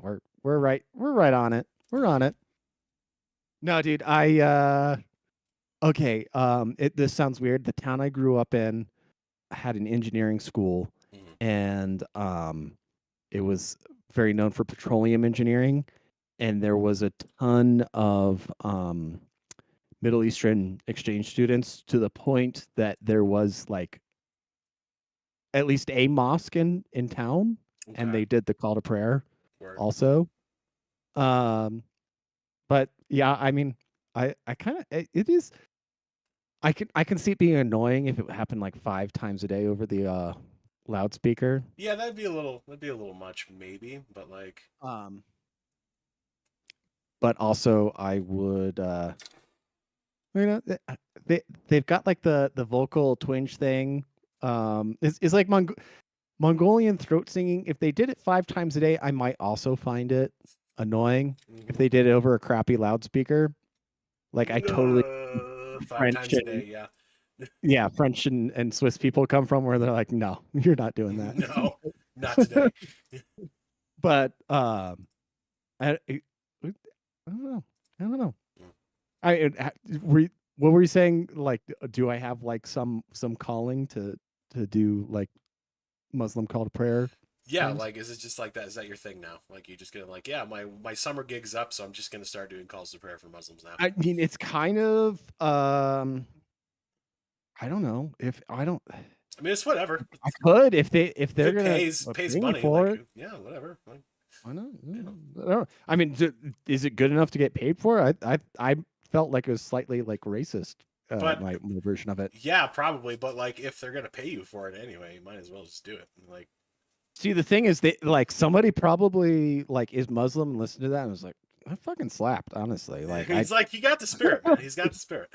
yeah, we're right on it. We're on it. No, dude, okay, this sounds weird. The town I grew up in had an engineering school, Mhm. and it was very known for petroleum engineering, and there was a ton of Middle Eastern exchange students to the point that there was like at least a mosque in town, and Okay. they did the call to prayer Word. also. Um, but yeah, I mean, I kind of it is. I can see it being annoying if it happened like 5 times a day over the loudspeaker. Yeah, that'd be a little much, maybe, but like, Um, but also I would they've got like the vocal twinge thing. It's like Mongolian throat singing. If they did it 5 times a day, I might also find it annoying. If mhm. they did it over a crappy loudspeaker, like I totally 5 times French a and day, yeah. yeah, French and Swiss people come from where they're like, no, you're not doing that. No, not today. But I don't know. I don't know. I what were you saying? Like, do I have like some calling to do like Muslim call to prayer Yeah, things? like, is it just like that? Is that your thing now? Like, you just gonna like, yeah, my summer gig's up, so I'm just gonna start doing calls to prayer for Muslims now. I mean, it's kind of I don't know if I don't. I mean, it's whatever. I could if If they're it gonna pays pay me money, for like, it. yeah, whatever. Like, Why not? you know. I don't know. I mean, is it good enough to get paid for? I felt like it was slightly like racist. But My version of it. yeah, probably. But like, if they're gonna pay you for it anyway, you might as well just do it. Like, See, the thing is that like somebody probably like is Muslim and listened to that and was like, that fucking slapped. Honestly, like I, he's like, he got the spirit, man. He's got the spirit.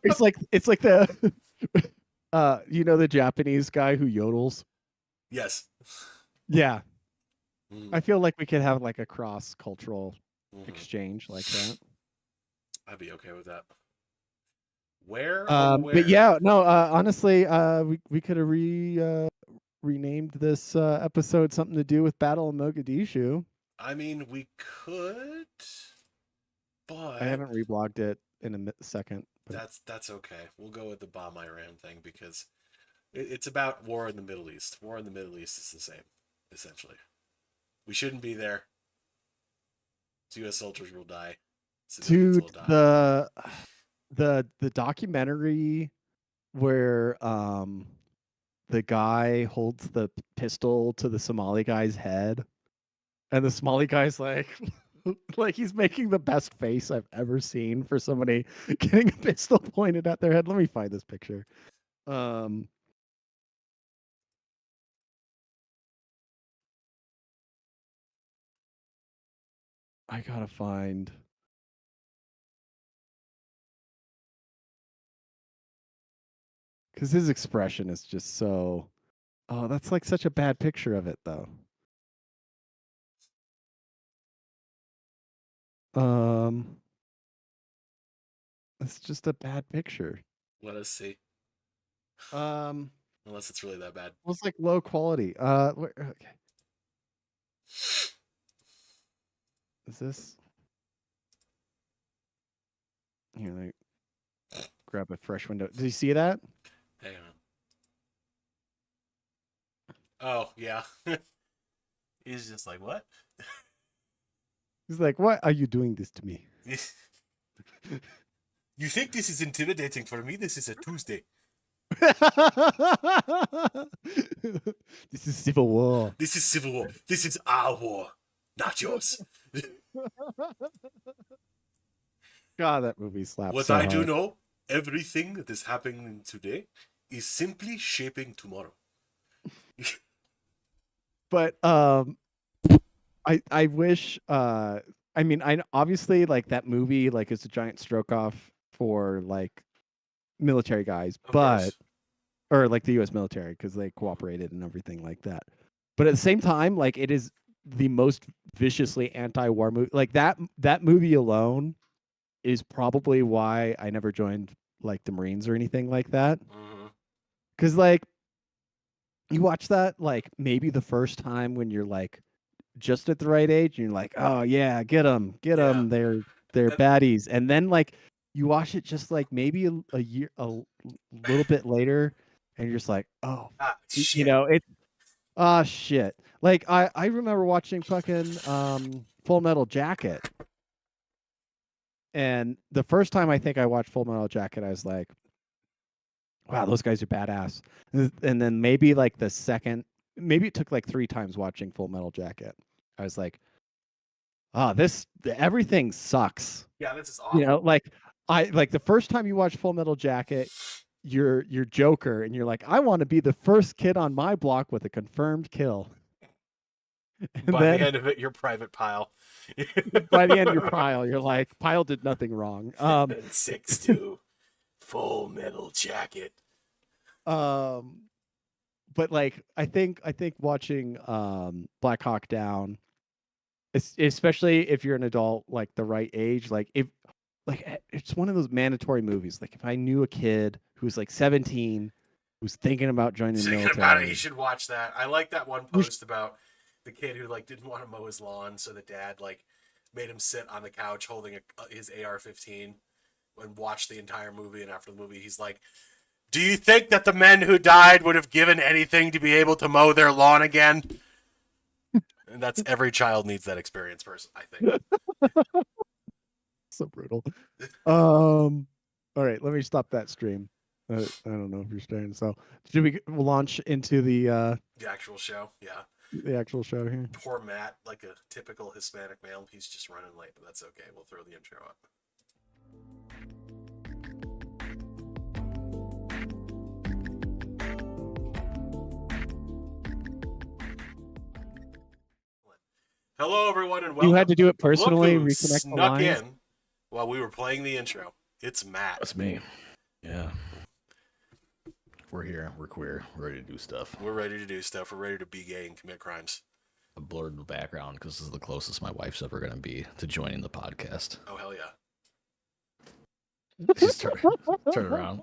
it's like the the Japanese guy who yodels. Yes. Yeah, Mm-hmm. I feel like we could have like a cross cultural Mm-hmm. exchange like that. I'd be okay with that. Where, oh, But where? yeah, no, honestly, we could have renamed this episode something to do with Battle of Mogadishu. I mean, we could, I but haven't reblogged it in a second, but that's okay. We'll go with the bomb Iran thing because it's about war in the Middle East. War in the Middle East is the same, essentially. We shouldn't be there. U.S. soldiers will die. Civilians will dude, die. the documentary where the guy holds the pistol to the Somali guy's head, and the Somali guy's like like he's making the best face I've ever seen for somebody getting a pistol pointed at their head. Let me find this picture. Um I gotta find because his expression is just so. Oh, that's like such a bad picture of it though. Um, it's just a bad picture. Let us see. Um, Unless it's really that bad. it was like low quality. Okay, is this here? Let me grab a fresh window. Did you see that? Hang on. Oh, yeah. He's just like, what? He's like, "Why are you doing this to me?" You think this is intimidating for me? This is a Tuesday. This is civil war. This is civil war. This is our war, not yours. God, that movie slaps What so I do hard. know, everything that is happening today is simply shaping tomorrow. But I wish I mean I obviously like that movie like is a giant stroke off for like military guys, Of but course. or like the US military because they cooperated and everything like that. But at the same time, like it is the most viciously anti-war movie. Like that movie alone is probably why I never joined like the Marines or anything like that. Mm-hmm. Cuz like you watch that like maybe the first time when you're like just at the right age, and you're like, oh yeah, get Yeah. them, they're And, baddies, and then like you watch it just like maybe a year little bit later, and you're just like, oh, shit. it. Ah, shit. Like I remember watching fucking Full Metal Jacket, and the first time I think I watched Full Metal Jacket, I was like, wow, those guys are badass. And then maybe like the second, maybe it took like 3 times watching Full Metal Jacket. I was like, oh, this everything sucks. Yeah, this is awful. Like I like the first time you watch Full Metal Jacket, you're Joker, and you're like, I want to be the first kid on my block with a confirmed kill. And By the then end of it, you're Private Pile. by the end of your Pile, you're like, Pile did nothing wrong. 6'2", Full Metal Jacket. Um, but like, I think watching Black Hawk Down, especially if you're an adult, like the right age, like if like it's one of those mandatory movies. Like if I knew a kid who's like 17, who's thinking about joining the Thinking about it, you military, should watch that. I like that one post about the kid who like didn't want to mow his lawn, so the dad like made him sit on the couch holding his AR-15 and watch the entire movie. And after the movie, he's like, "Do you think that the men who died would have given anything to be able to mow their lawn again?" And that's every child needs that experience, person. I think. so brutal. All right, let me stop that stream. I don't know if you're starting. So, should we launch into The actual show, yeah. the actual show here? Poor Matt, like a typical Hispanic male, he's just running late, but that's okay. We'll throw the intro up. Hello, everyone, and welcome. You had to do it Look personally, who reconnect the snuck lines. in while we were playing the intro. It's Matt. That's me. Yeah. We're here. We're queer. We're ready to do stuff. We're ready to do stuff. We're ready to be gay and commit crimes. I blurred the background because this is the closest my wife's ever going to be to joining the podcast. Oh, hell yeah. She's turn around.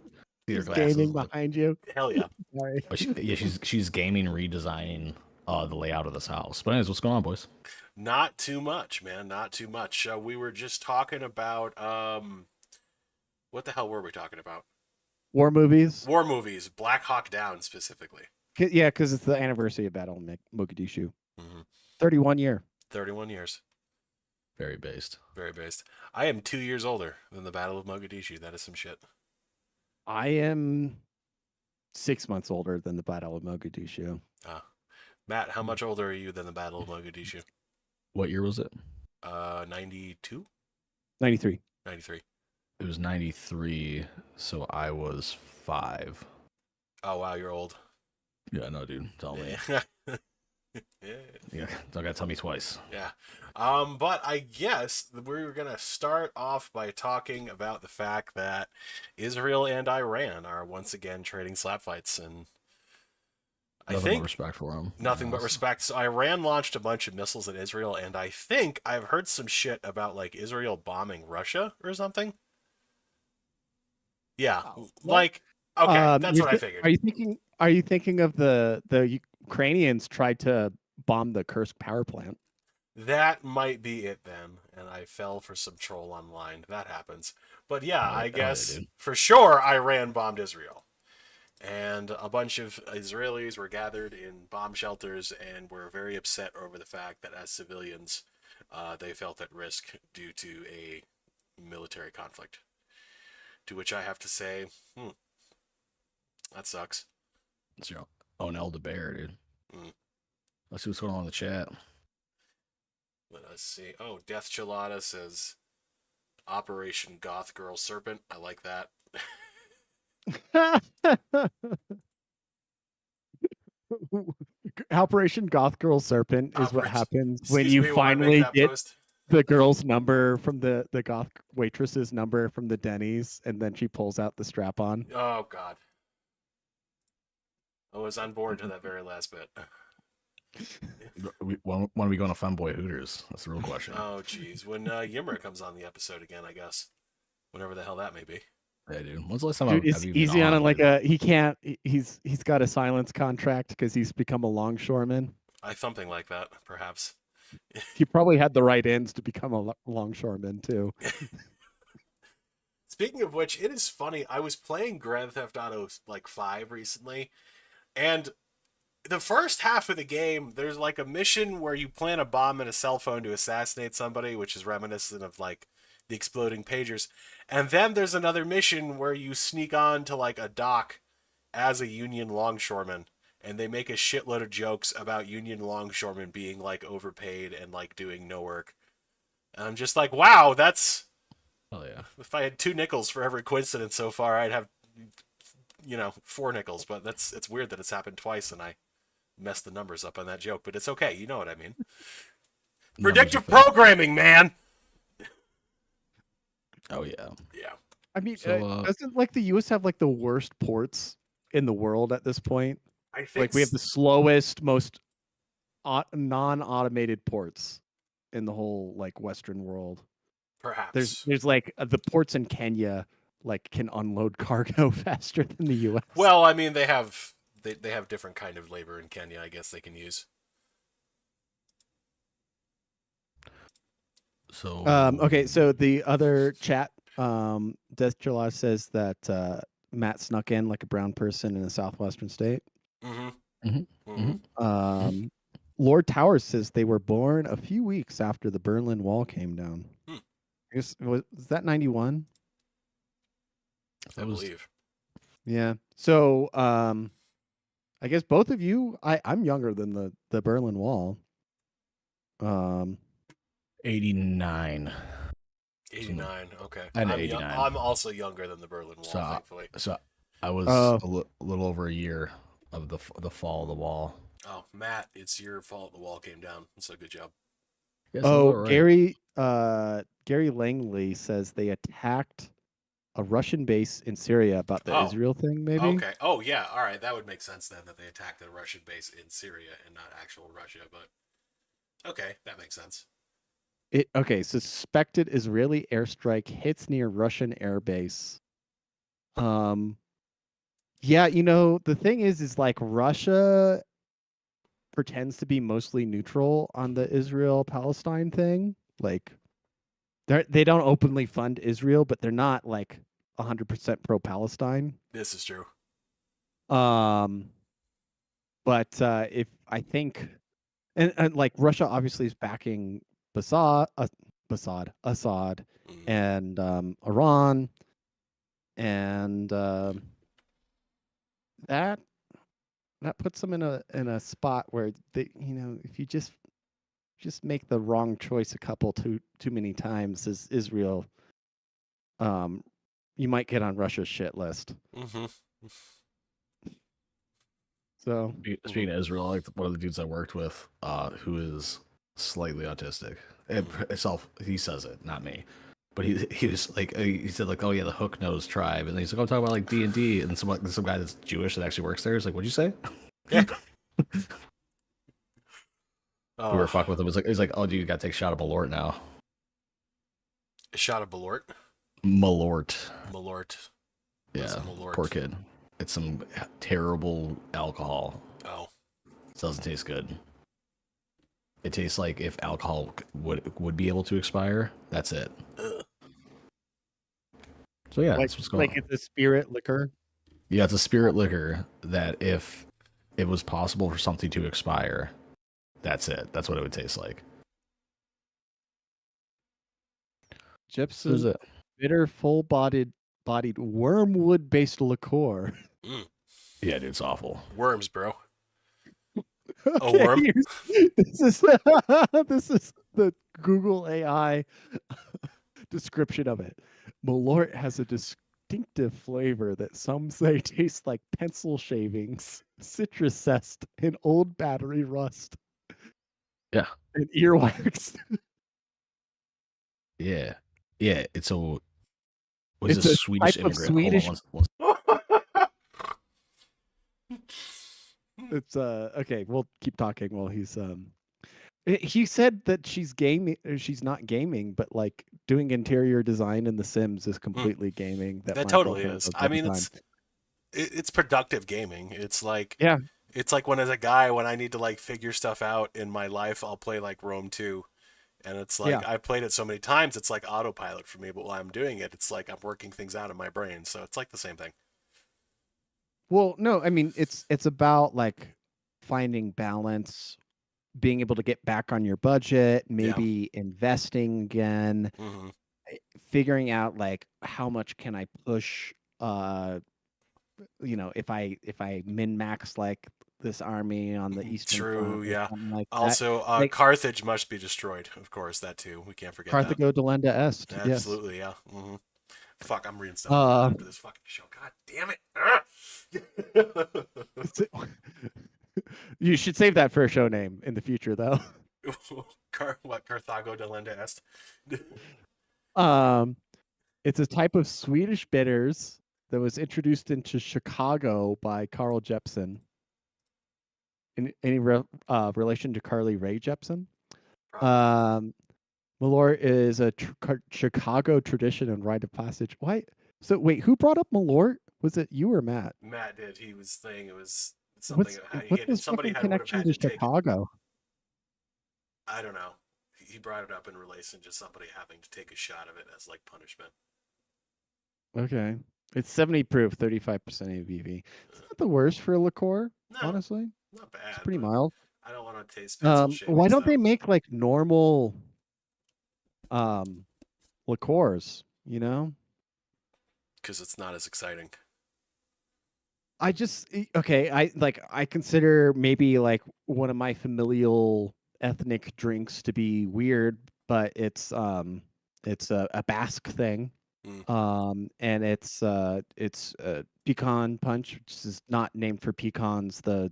See her She's glasses. gaming behind you. Hell yeah. Sorry. But she's gaming, redesigning the layout of this house. But anyways, what's going on, boys? Not too much, man. Not too much. We were just talking about what the hell were we talking about? War movies. War movies. Black Hawk Down specifically. Yeah, because it's the anniversary of Battle of Mogadishu. Mm-hmm. 31 year. 31 years. Very based. Very based. I am 2 years older than the Battle of Mogadishu. That is some shit. I am 6 months older than the Battle of Mogadishu. Matt, how much older are you than the Battle of Mogadishu? What year was it? 92? 93. 93. It was 93, so I was 5. Oh, wow, you're old. Yeah, no, dude. Tell me. Yeah. Yeah, don't gotta tell me twice. Yeah. But I guess we're going to start off by talking about the fact that Israel and Iran are once again trading slap fights. And Nothing but respect for them. Nothing but respect. So Iran launched a bunch of missiles at Israel, and I think I've heard some shit about like Israel bombing Russia or something. Yeah. Like, okay, that's what I figured. Are you thinking of the Ukrainians tried to bomb the Kursk power plant? That might be it then, and I fell for some troll online. That happens. But yeah, I guess for sure Iran bombed Israel. And a bunch of Israelis were gathered in bomb shelters and were very upset over the fact that as civilians, they felt at risk due to a military conflict. To which I have to say, that sucks. It's your own elder bear, dude. Let's see what's going on in the chat. Let us see. Oh, Death Chilada says Operation Goth Girl Serpent. I like that. Operation Goth Girl Serpent is what happens when you finally get the girl's number from the goth waitress's number from the Denny's, and then she pulls out the strap on. Oh, God. I was on board to that very last bit. When are we going to Funboy Hooters? That's the real question. Oh, geez. When Yimmer comes on the episode again, I guess. Whenever the hell that may be. Yeah, dude. When's the last time Dude, I've is even been easy on on him like one? he can't he's got a silence contract because he's become a longshoreman. Something like that, perhaps. He probably had the right ends to become a longshoreman too. Speaking of which, it is funny. I was playing Grand Theft Auto like 5 recently, and the first half of the game, there's like a mission where you plant a bomb in a cell phone to assassinate somebody, which is reminiscent of like the exploding pagers. And then there's another mission where you sneak on to like a dock as a Union longshoreman, and they make a shitload of jokes about Union longshoremen being like overpaid and like doing no work. And I'm just like, wow, that's Oh yeah. if I had 2 nickels for every coincidence so far, I'd have 4 nickels. But it's weird that it's happened twice, and I messed the numbers up on that joke. But it's okay, you know what I mean. Numbers are Predictive fake. programming, man. Oh yeah. Yeah. I mean, So doesn't like the U.S. have like the worst ports in the world at this point? I think Like we have the slowest, most non-automated ports in the whole like Western world. perhaps. There's like the ports in Kenya like can unload cargo faster than the U.S. Well, I mean, they have different kind of labor in Kenya. I guess they can use. so Okay, so the other chat, Death Jalaj says that Matt snuck in like a brown person in a southwestern state. Mm-hmm. Mhm, Mm-hmm. Um, Lord Towers says they were born a few weeks after the Berlin Wall came down. Hmm. Was that 91? I that was believe. Yeah. So I guess both of you, I'm younger than the Berlin Wall. 89. 89. Okay. I had I'm young. 89. I'm also younger than the Berlin Wall, So thankfully. so I was Oh. a little over a year of the fall of the wall. Oh, Matt, it's your fault the wall came down. So good job. Yeah, sounds Oh, about right. Gary Langley says they attacked a Russian base in Syria about the Oh, Israel thing, maybe? okay. Oh, yeah. All right. That would make sense then that they attacked a Russian base in Syria and not actual Russia. But okay, that makes sense. Suspected Israeli airstrike hits near Russian airbase. Yeah, the thing is like Russia pretends to be mostly neutral on the Israel-Palestine thing. Like they don't openly fund Israel, but they're not like 100% pro-Palestine. This is true. Um, but if I think, and like Russia obviously is backing Assad, Assad, Mm. and Iran, and that puts them in a spot where they, if you just make the wrong choice a couple too many times as Israel, um, you might get on Russia's shit list. Mm-hmm. So Speaking of Israel, like one of the dudes I worked with, who is slightly autistic. He says it, not me. But he was like he said like, oh yeah, the hook nose tribe, and he's like, I'm talking about like D&D, and some guy that's Jewish that actually works there is like, what'd you say? Yeah. We were fucking with him. He's like, oh dude, you gotta take a shot of Malort now. A shot of Malort. Malort. Malort. Yeah, Malort? poor kid. It's some terrible alcohol. Oh. It doesn't taste good. It tastes like if alcohol would be able to expire. That's it. Ugh. So yeah, like that's what's going on. it's a spirit liquor. Yeah, it's a spirit liquor that if it was possible for something to expire, that's it. That's what it would taste like. Gypsum, bitter, full-bodied wormwood-based liqueur. Mm. Yeah, dude, it's awful. Worms, bro. Okay, worm? This is this is the Google AI description of it. Malort has a distinctive flavor that some say tastes like pencil shavings, citrus zest, and old battery rust. Yeah. And earwax. Yeah. It's a was It's a a Swedish type of immigrant. Swedish- Hold on It's okay, we'll keep talking while he's He said that she's gaming. She's not gaming, but like doing interior design in The Sims is completely gaming. That That my totally girlfriend is. does I all the mean, time. it's productive gaming. Yeah, It's like when as a guy when I need to like figure stuff out in my life, I'll play like Rome 2, and it's yeah. like I've played it so many times, it's like autopilot for me. But while I'm doing it, it's like I'm working things out in my brain. So it's like the same thing. Well, no, I mean it's about like finding balance, being able to get back on your budget, Yeah. maybe investing again, Hmm. figuring out like how much can I push if I min max like this army on the eastern True. front or Yeah. something like that. Also, Like Carthage must be destroyed. Of course, that too. We can't forget that. Carthago delenda est. Yes. Absolutely. Yeah. Fuck, I'm reading stuff Uh after this fucking show. God damn it. you should save that for a show name in the future though. Carthago delenda est. Um it's a type of Swedish bitters that was introduced into Chicago by Carl Jeppson. In any relation to Carly Rae Jepsen? Probably. Um, Malort is a Chicago tradition and rite of passage. Why? So wait, who brought up Malort? Was it you or Matt? Matt did. He was saying it was something. What's his Somebody fucking would have connection had to to take. Chicago? I don't know. He brought it up in relation to somebody having to take a shot of it as like punishment. Okay, it's 70 proof, 35% ABV. It's not the worst for a liqueur, No, honestly. not It's bad. pretty But mild. I don't want to taste pencil Why shavings don't they though, make like normal um liqueurs? You know, because it's not as exciting. Okay, I consider maybe like one of my familial ethnic drinks to be weird, but it's a Basque thing. Mm. And it's pecan punch, which is not named for pecans, the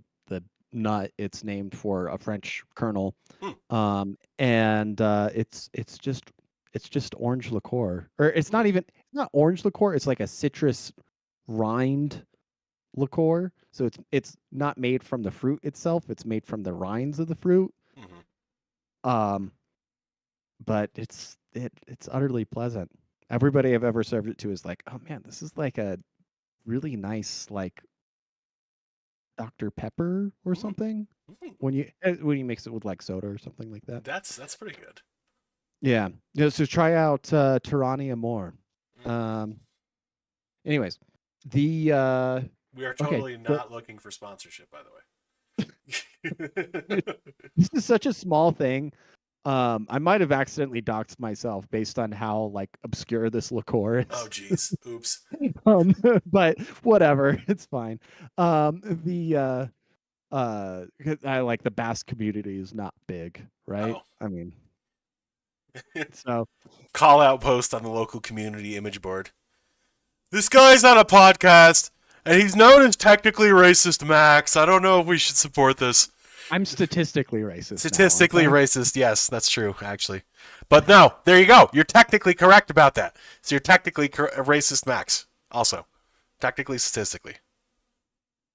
nut. It's named for a French kernel. Mm. And it's just orange liqueur. Or it's Mm. not orange liqueur, it's like a citrus rind liqueur. So it's not made from the fruit itself, it's made from the rinds of the fruit. Mm-hmm. Um but it's utterly pleasant. Everybody I've ever served it to is like, "Oh man, this is like a really nice like Dr. Pepper or Mm. something." Mm. When you mix it with like soda or something like that. That's pretty good. Yeah. Yeah, so try out Tyrannia more. Mm. Anyways, the We are okay, totally not looking for sponsorship, by the way. this is such a small thing. I might have accidentally doxed myself based on how like obscure this liqueur is. Oh, geez. Oops. But whatever, it's fine. I like the Basque community is not big, right? Oh. I mean, so Call out post on the local community image board. This guy's on a podcast, and he's known as technically racist Max. I don't know if we should support this. I'm statistically racist. Statistically now, okay? racist, yes, that's true, actually. But no, there you go. You're technically correct about that. So you're technically racist Max, also. Technically, statistically.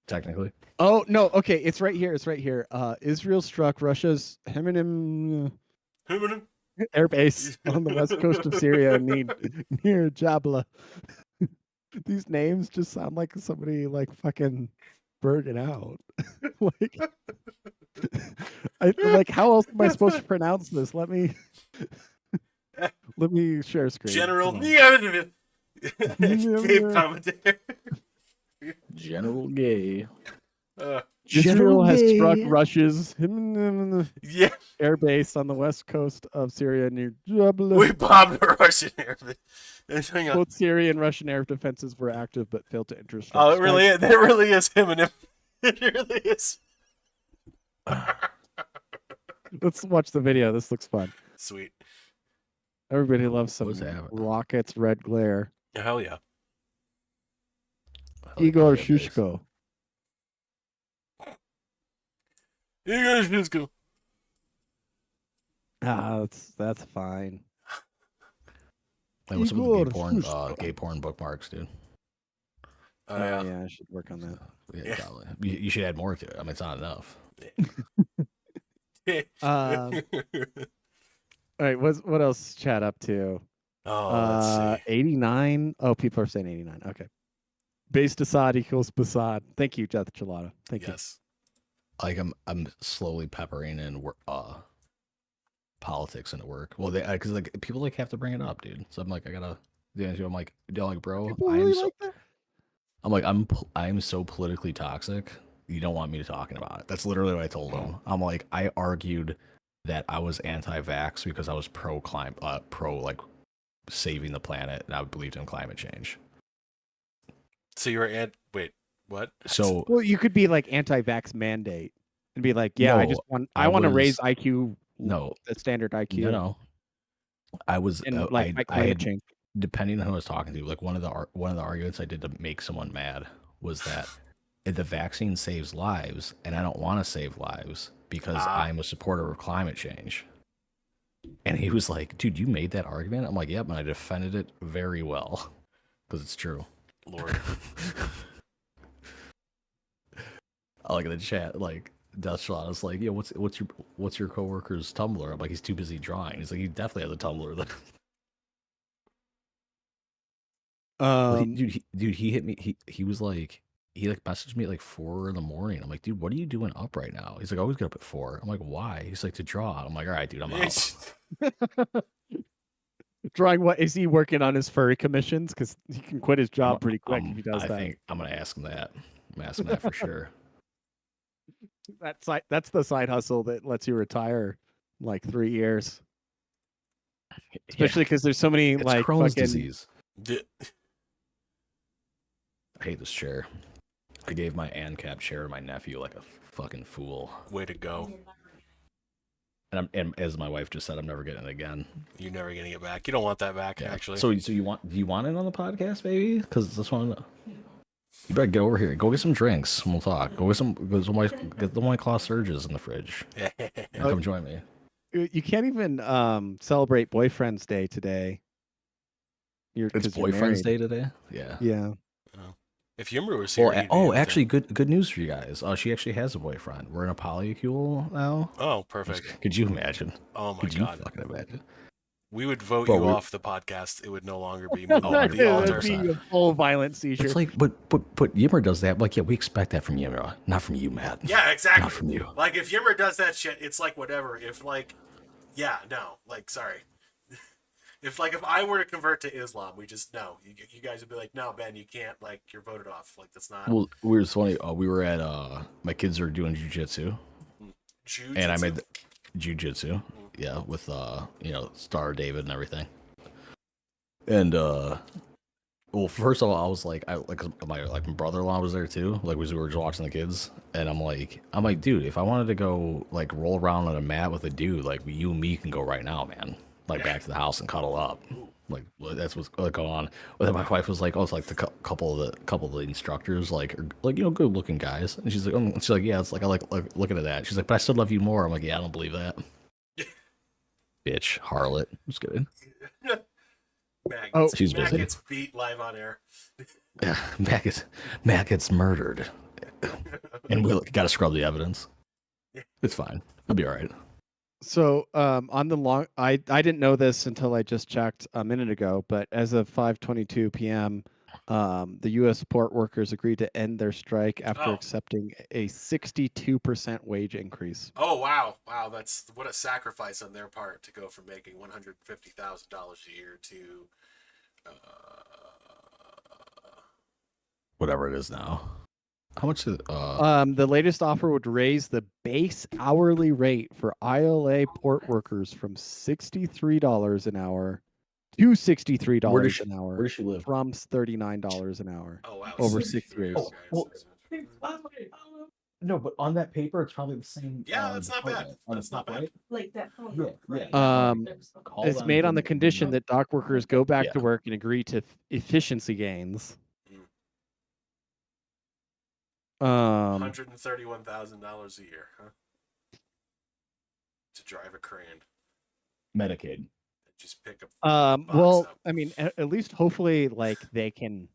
Technically. Oh no, okay, it's right here. It's right here. Israel struck Russia's Heminim air base on the west coast of Syria near Jabla. These names just sound like somebody like fucking burning out. Like, like how else am I supposed to pronounce this? Let me share screen. General Hold Gabe commentator. General Gay. Israel has struck Gay. Russia's Yeah, air base on the west coast of Syria near Jabla. we bombed a Russian air base. Hang on. Both Syrian and Russian air defenses were active but failed to intercept. Oh, it really is him and him. It really is. Let's watch the video. This looks fun. Sweet. Everybody loves some What's that? rockets, red glare. Hell yeah. Igor Shushko. You guys just go. That's fine. Hey, what's up with the Igor gay porn bookmarks, dude? Yeah, I should work on that. Yeah, Yeah. probably. You should add more to it. I mean, it's not enough. All right, what else is chat up to? Let's see. 89. Oh, people are saying 89. Okay. Base Assad equals Basad. Thank you, Death Gelada. Thank you. Yes. Like I'm slowly peppering in politics into work. Well, they because like people like have to bring it up, dude. So I'm like, I gotta. Yeah, I'm like, bro, People really like that? I'm like, I'm so politically toxic. You don't want me talking about it. That's literally what I told him. I'm like, I argued that I was anti-vax because I was pro like saving the planet, and I believed in climate change. So you're wait, what? So Well, you could be like anti-vax mandate and be like, yeah, no, I want to raise was IQ, no, the standard IQ, no. I was and like fight I climate had change. depending on who I was talking to, like one of the arguments I did to make someone mad was that if the vaccine saves lives, and I don't want to save lives because I'm a supporter of climate change. And he was like, "Dude, you made that argument?" I'm like, "Yep," and I defended it very well because it's true. Lord. I like in the chat, like Deathshot is like, "Yeah, what's your coworker's Tumblr?" I'm like, "He's too busy drawing." He's like, "He definitely has a Tumblr." Dude, he hit me. He was like, he like messaged me at like 4 a.m. I'm like, "Dude, what are you doing up right now?" He's like, "I always get up at 4." I'm like, "Why?" He's like, "To draw." I'm like, "All right, dude, I'm out." Drawing what? Is he working on his furry commissions? Because he can quit his job pretty quick if he does I that. think I'm gonna ask him that. I'm asking that for sure. That's the side hustle that lets you retire in like 3 years. Especially because there's so many It's like Crohn's fucking disease. I hate this chair. I gave my ANCAP chair to my nephew like a fucking fool. Way to go. And as my wife just said, I'm never getting it again. You're never getting it back. You don't want that back, actually. So do you want it on the podcast, baby? Because this one, you better get over here. Go get some drinks and we'll talk. Get the White Claw Surges in the fridge. And come join me. You can't even celebrate Boyfriend's Day today. It's Boyfriend's Day today? Yeah. Yeah. If Yumru was here, actually, good news for you guys. She actually has a boyfriend. We're in a polycule now. Oh, perfect. Could you imagine? Oh my God. God. You fucking imagine? We would vote you off the podcast. It would no longer be moved Oh, on the altar. Be a full violent seizure. It's like, but Yimmer does that. Like, yeah, we expect that from Yimmer, not from you, Matt. Yeah, exactly. Not from you. Like, if Yimmer does that shit, it's like whatever. If like, yeah, no, like, sorry. If I were to convert to Islam, we just no. You guys would be like, no, Ben, you can't. Like, you're voted off. Like, that's not. Well, we were funny. We were at my kids are doing jujitsu, and I made the jujitsu. Yeah, with Star David and everything. And well, first of all, I was like, my brother-in-law was there too. Like, we were just watching the kids, and I'm like, dude, if I wanted to go like roll around on a mat with a dude, like you and me can go right now, man. Like back to the house and cuddle up. Like that's what's going on. But then my wife was like, "Oh, it's like the couple of the instructors, like good looking guys." And she's like, "Yeah, it's like I like looking at that." She's like, "But I still love you more." I'm like, "Yeah, I don't believe that." Bitch, harlot. Just kidding. She's busy. Matt gets beat live on air. Yeah, Matt gets murdered, and we got to scrub the evidence. It's fine. It'll be all right. So on the long, I didn't know this until I just checked a minute ago, but as of 5:22 p.m., the U.S. port workers agreed to end their strike after accepting a 62% wage increase. Oh wow, that's what a sacrifice on their part to go from making $150,000 a year to whatever it is now. How much is the latest offer would raise the base hourly rate for ILA port workers from $63 an hour to $63 an hour. Where does she live? From $39 an hour. Oh wow, over 6 years. No, but on that paper, it's probably the same. Yeah, that's not bad. That's not bad. Like that phone. Yeah. It's made on the condition that dock workers go back to work and agree to efficiency gains. $131,000 a year, huh? To drive a crane. Medicaid. Just pick up. Well, up. I mean, at least hopefully, like they can,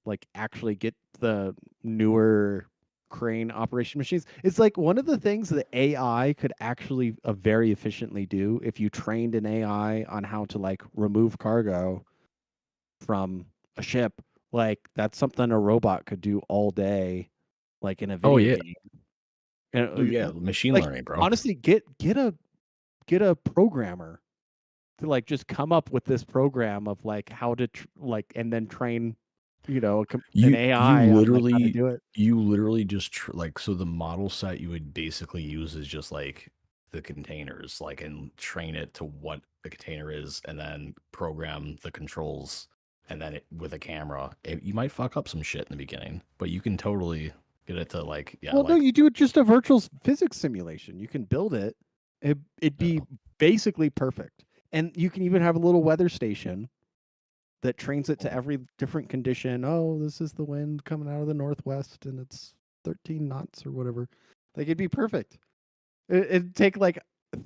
like actually get the newer crane operation machines. It's like one of the things that AI could actually very efficiently do if you trained an AI on how to like remove cargo from a ship. Like that's something a robot could do all day, like in a Oh video yeah, game. And dude, yeah, machine like learning, bro. honestly, get a programmer to like just come up with this program of like how to and then train, an You AI on like how to literally do it. you literally just like, so the model set you would basically use is just like the containers, like, and train it to what the container is, and then program the controls, and then with a camera. You might fuck up some shit in the beginning, but you can totally get it to like, yeah, Well, no, like, you do it just a virtual physics simulation. You can build it. It'd yeah. be basically perfect. And you can even have a little weather station that trains it to every different condition. Oh, this is the wind coming out of the northwest and it's 13 knots or whatever. Like it'd be perfect. It'd take like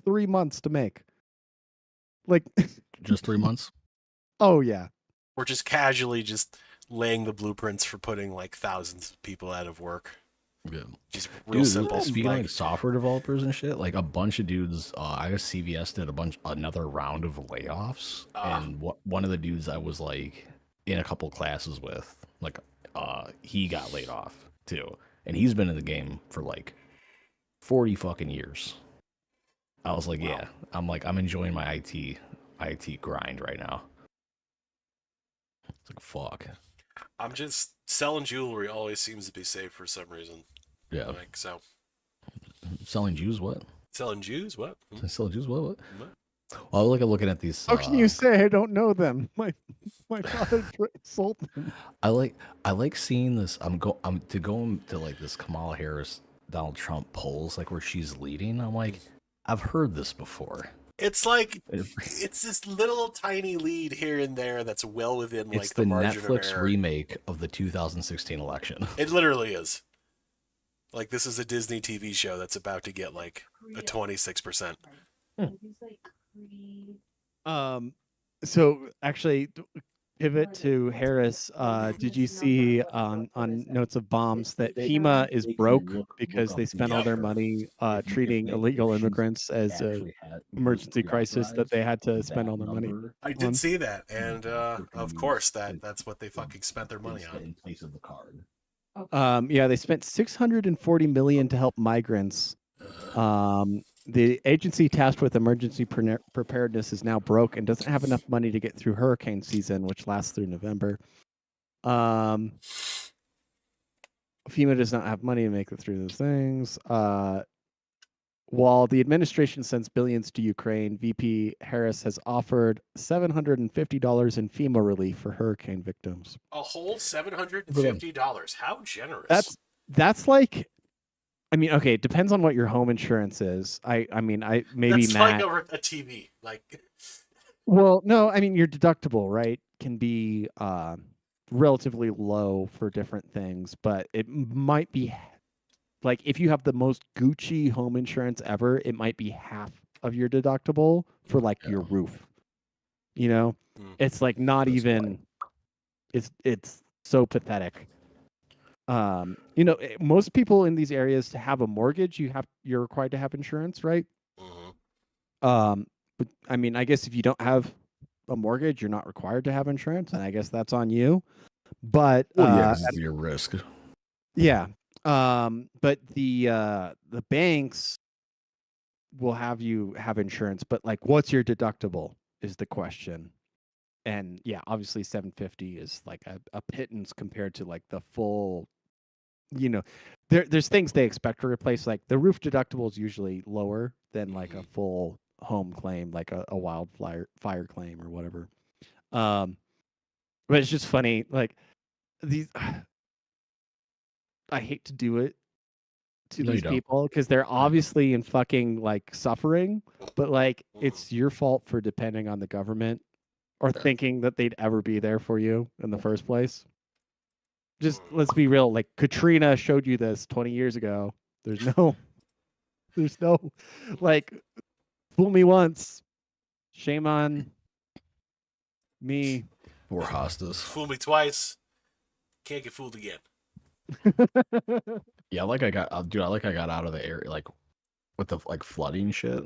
3 months to make. Like Just 3 months. oh yeah. We're just casually just laying the blueprints for putting like thousands of people out of work. Yeah. Just real Dude, simple. speaking of like software developers and shit, like a bunch of dudes, I guess CVS did another round of layoffs, and one of the dudes I was like in a couple classes with, like, he got laid off too, and he's been in the game for like 40 fucking years. I was like, Wow. yeah, I'm enjoying my IT grind right now. It's like, fuck. I'm just selling jewelry always seems to be safe for some reason. Yeah. Like so. Selling Jews, what? Selling Jews? What? Selling Jews, what? What? Well, I was looking at these. How can you say I don't know them? My father sold them. I like seeing this. I'm going to like this Kamala Harris Donald Trump polls, like where she's leading. I'm like, I've heard this before. It's like it's this little tiny lead here and there that's well within like It's the the margin of Netflix error. remake of the 2016 election. It literally is. Like this is a Disney TV show that's about to get like a 26%. So actually pivot to Harris. Did you see on Notes of Bombs that FEMA is broke because they spent all their money treating illegal immigrants as a emergency crisis that they had to spend all their money I did see that, and of course that's what they fucking spent their money on. In place of the card. Yeah, they spent $640 million to help migrants. The agency tasked with emergency preparedness is now broke and doesn't have enough money to get through hurricane season, which lasts through November. FEMA does not have money to make it through those things. While the administration sends billions to Ukraine, VP Harris has offered $750 in FEMA relief for hurricane victims. A whole $750. How generous! That's like, I mean, okay, it depends on what your home insurance is. I mean, maybe that's Matt. like over a TV. Like, well, no, I mean your deductible, right, can be relatively low for different things, but it might be like if you have the most Gucci home insurance ever, it might be half of your deductible for like your roof. It's like not That's even. It's so pathetic. Most people in these areas to have a mortgage, you're required to have insurance, right? But I mean, I guess if you don't have a mortgage, you're not required to have insurance, and I guess that's on you. But well, yeah, because it's your risk. Yeah. But the banks will have you have insurance, but like, what's your deductible is the question. And yeah, obviously 750 is like a pittance compared to like the full. There's things they expect to replace, like the roof deductible is usually lower than like a full home claim, like a wildfire claim or whatever. But it's just funny, like these. I hate to do it to these people because they're obviously in fucking like suffering, but like it's your fault for depending on the government or thinking that they'd ever be there for you in the first place. Just let's be real, like Katrina showed you this 20 years ago. There's no like, fool me once, shame on me. Or hostas. Fool me twice, can't get fooled again. Yeah, like I got, dude, I got out of the area, like with the like flooding shit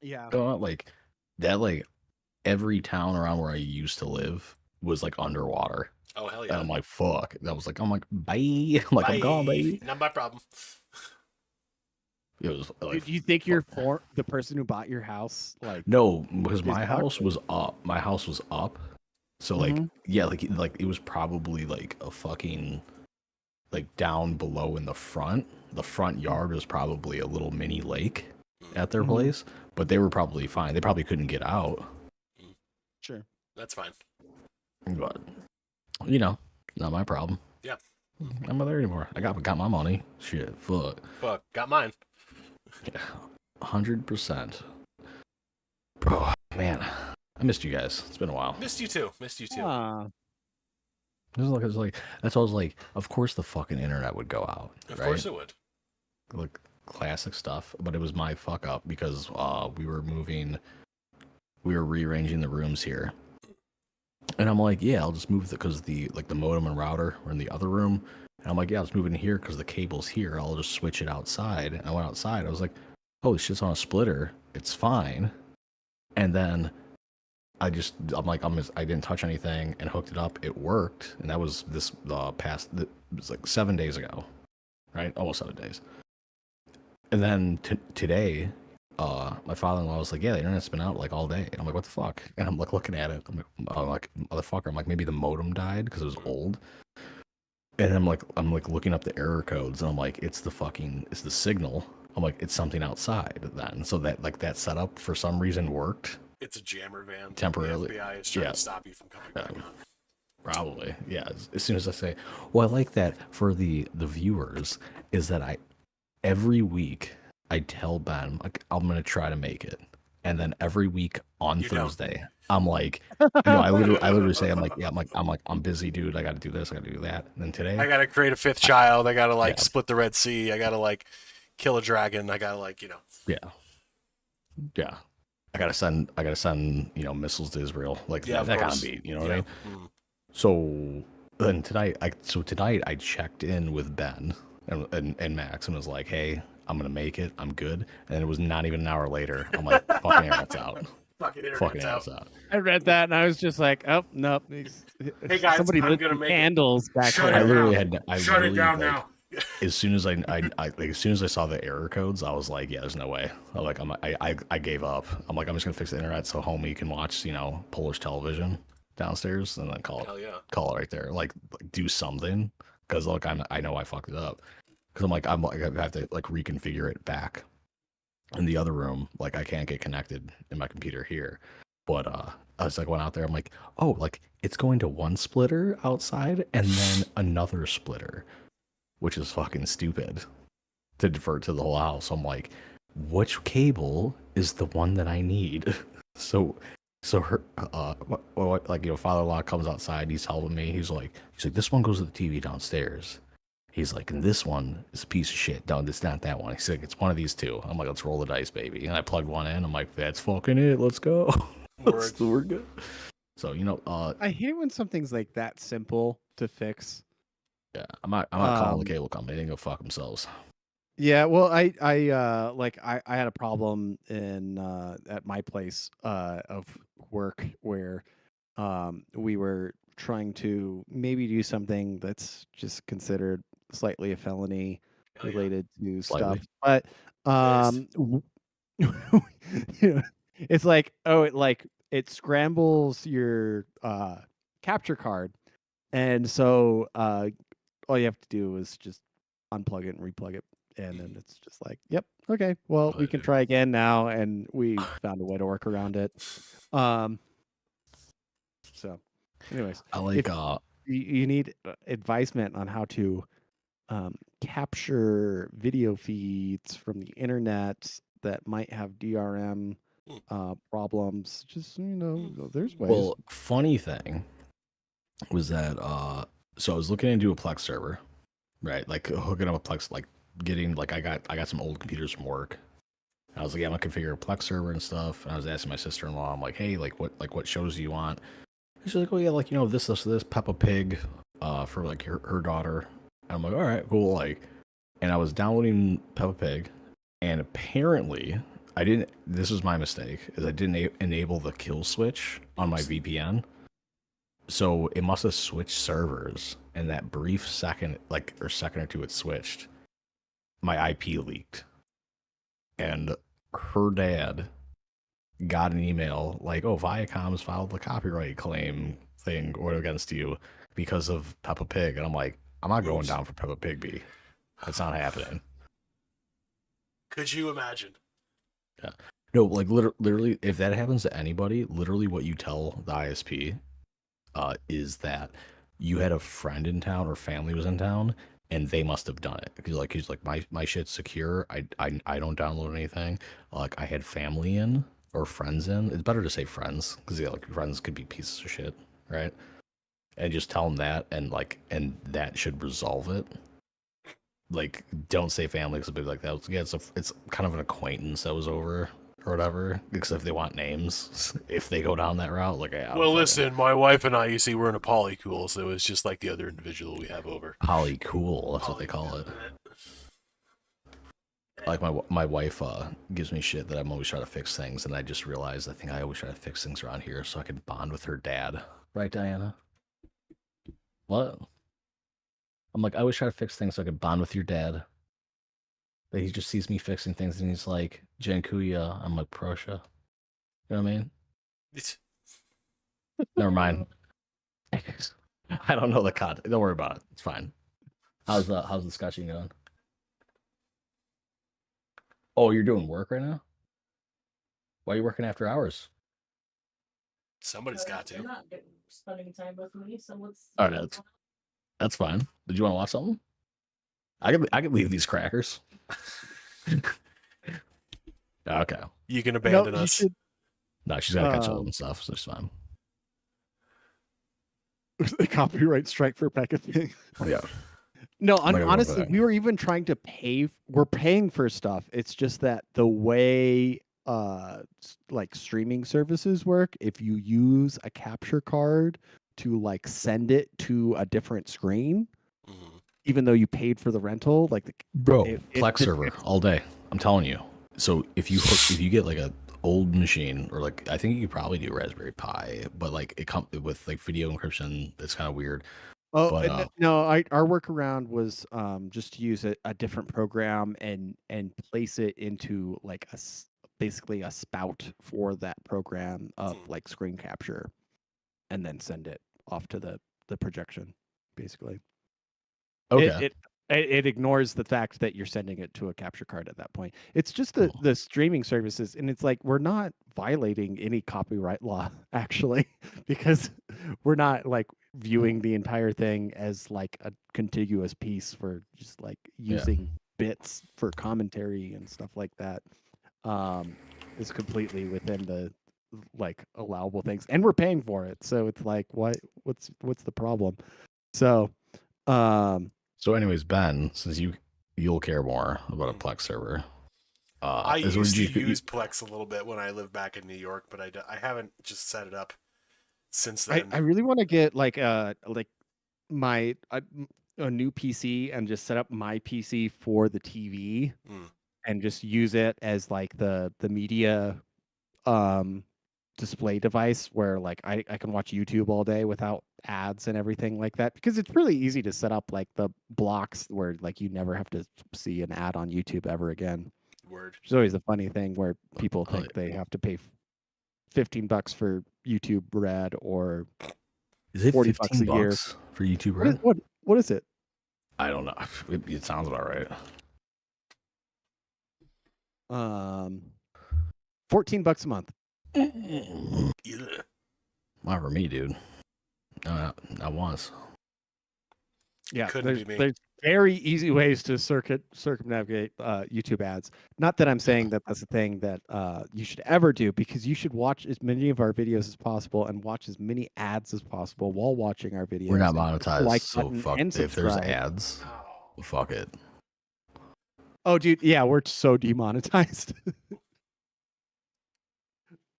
Yeah. going on, like that, like every town around where I used to live was like underwater. Oh hell And yeah! I'm like, fuck. That was like, I'm like, bye. I'm like, I'm gone, Bye. baby. Not my problem. It was like, Do you think fuck. the person who bought your house, like, No, because is my luck? house was up. My house was up. So like, Mhm. yeah, like it was probably like a fucking like down below in the front. The front yard was probably a little mini lake at their Mhm. place, but they were probably fine. They probably couldn't get out. Sure. That's fine. But you know, not my problem. Yeah. I'm not there anymore. I got my money. Shit, fuck. Fuck, got mine. 100%. Bro, man, I missed you guys. It's been a while. Missed you too. Missed you too. It's like that's what I was like. Of course, the fucking internet would go out. Of right? course it would. Like classic stuff. But it was my fuck up because we were rearranging the rooms here, and I'm like, yeah, I'll just move because the modem and router were in the other room. And I'm like, yeah, I'll just move in here because the cable's here. I'll just switch it outside. And I went outside. I was like, oh, this shit's on a splitter. It's fine. And then I didn't touch anything and hooked it up. It worked, and that was this it was like 7 days ago, right? Almost 7 days. And then today, my father-in-law was like, "Yeah, the internet's been out like all day." And I'm like, "What the fuck?" And I'm like looking at it. I'm like, "Motherfucker!" I'm like, maybe the modem died because it was old. And I'm like looking up the error codes, and I'm like, it's the signal. I'm like, it's something outside then. So that setup for some reason worked. It's a jammer van. Temporarily. The FBI is trying to stop you from coming back on. Probably, yeah. As soon as I say, well, I like that for the viewers is that every week I tell Ben like I'm gonna try to make it, and then every week on You don't. Thursday I'm like, I literally say I'm busy, dude. I got to do this, I got to do that. And then today I gotta create a fifth child. I gotta split the Red Sea. I gotta kill a dragon. I gotta yeah. I gotta send missiles to Israel, like that kind of beat. You know what I mean? Mm. So then tonight I checked in with Ben and Max and was like, hey, I'm gonna make it. I'm good. And it was not even an hour later. I'm like, fucking internet's out. Fucking internet's out. I read that and I was just like, oh nope. Hey guys, somebody I'm lit gonna the make candles back Shut there. it I literally down. had. Shut it down now. As soon as as soon as I saw the error codes, I was like, yeah, there's no way. I gave up. I'm like, I'm just gonna fix the internet so homie can watch Polish television downstairs and then call it right there. Like do something because look, I know I fucked it up because I have to reconfigure it back in the other room. Like I can't get connected in my computer here. But I was went out there. I'm like, oh, it's going to one splitter outside and then another splitter, which is fucking stupid to defer to the whole house. So I'm like, which cable is the one that I need? So her father-in-law comes outside. He's helping me. He's like, this one goes to the TV downstairs. He's like, and this one is a piece of shit. No, it's not that one. He's like, it's one of these two. I'm like, let's roll the dice, baby. And I plugged one in. I'm like, that's fucking it. Let's go. We're good. So I hate when something's like that simple to fix. yeah, I'm not calling the cable company. They can go fuck themselves. Yeah, well, I had a problem in at my place of work where we were trying to maybe do something that's just considered slightly a felony related to Slightly. stuff, but it's like it scrambles your capture card, and so all you have to do is just unplug it and replug it. And then it's just like, yep, okay, well, we can try again now, and we found a way to work around it. So, anyways, I like you need advisement on how to capture video feeds from the internet that might have DRM problems. Just there's ways. Well, funny thing was that so I was looking into a Plex server, right? Like hooking up a Plex, getting I got some old computers from work. I was like, yeah, I'm gonna configure a Plex server and stuff. And I was asking my sister-in-law, I'm like, hey, what shows do you want? And she's like, oh yeah, this Peppa Pig for her daughter. And I'm like, all right, cool. and I was downloading Peppa Pig, and apparently I didn't. This was my mistake, is I didn't enable the kill switch on my VPN. So it must have switched servers, and that brief second, or second or two, it switched. My IP leaked, and her dad got an email like, "Oh, Viacom has filed the copyright claim thing or against you because of Peppa Pig," and I'm like, "I'm not going down for Peppa Pig B. That's not happening." Could you imagine? Yeah. No, like literally, if that happens to anybody, literally what you tell the ISP is that you had a friend in town or family was in town and they must have done it. He's like my shit's secure. I don't download anything. Like I had family in or friends in. It's better to say friends because like friends could be pieces of shit, right? And just tell them that and that should resolve it. Like don't say family because it'll be like that. Yeah, it's kind of an acquaintance that was over or whatever. Because if they want names, if they go down that route, like Well, listen, my wife and I, you see, we're in a polycool, so it's just like the other individual we have over. Polycool, that's what they call it. Like my wife gives me shit that I'm always trying to fix things, and I just realized I think I always try to fix things around here so I can bond with her dad. Right, Diana? What? I'm like, I always try to fix things so I can bond with your dad. But he just sees me fixing things and he's like, Jankuya. I'm like, Prussia. You know what I mean? Never mind. I don't know the content. Don't worry about it. It's fine. How's the scotching going? Oh, you're doing work right now? Why are you working after hours? Somebody's got to. They're not spending time with me, so what's... All right, that's fine. Did you want to watch something? I could leave these crackers. Okay. You can abandon us. Should... No, she's got to catch up and stuff, so it's fine. The copyright strike for packaging. Yeah. No, honestly, we were even trying to pay. We're paying for stuff. It's just that the way like streaming services work, if you use a capture card to like send it to a different screen, even though you paid for the rental, like Plex server all day. I'm telling you. So if you get like a old machine or like I think you could probably do Raspberry Pi, but like it comes with like video encryption. It's kind of weird. Oh, but, no! Our workaround was just to use a different program and place it into like basically a spout for that program of like screen capture, and then send it off to the projection, basically. Okay. It ignores the fact that you're sending it to a capture card at that point. It's just the streaming services, and it's like we're not violating any copyright law actually, because we're not like viewing the entire thing as like a contiguous piece for just like using bits for commentary and stuff like that. Is completely within the like allowable things, and we're paying for it. So it's like, what's the problem? So, So anyways, Ben, since you'll care more about a Plex server. I used to use Plex a little bit when I lived back in New York, but I haven't just set it up since then. I really want to get like my a new PC and just set up my PC for the TV and just use it as like the media display device where like I can watch YouTube all day without ads and everything like that, because it's really easy to set up like the blocks where like you never have to see an ad on YouTube ever again. Word. There's always a funny thing where people think they have to pay $15 for YouTube Red or is it $40 a year for YouTube Red? What is it? I don't know. It sounds about right. $14 a month. Not for me, dude. Not once. Yeah, Couldn't be me. There's very easy ways to circumnavigate YouTube ads. Not that I'm saying that that's a thing that you should ever do, because you should watch as many of our videos as possible and watch as many ads as possible while watching our videos. We're not monetized, so fuck if there's ads. Fuck it. Oh, dude, yeah, we're so demonetized.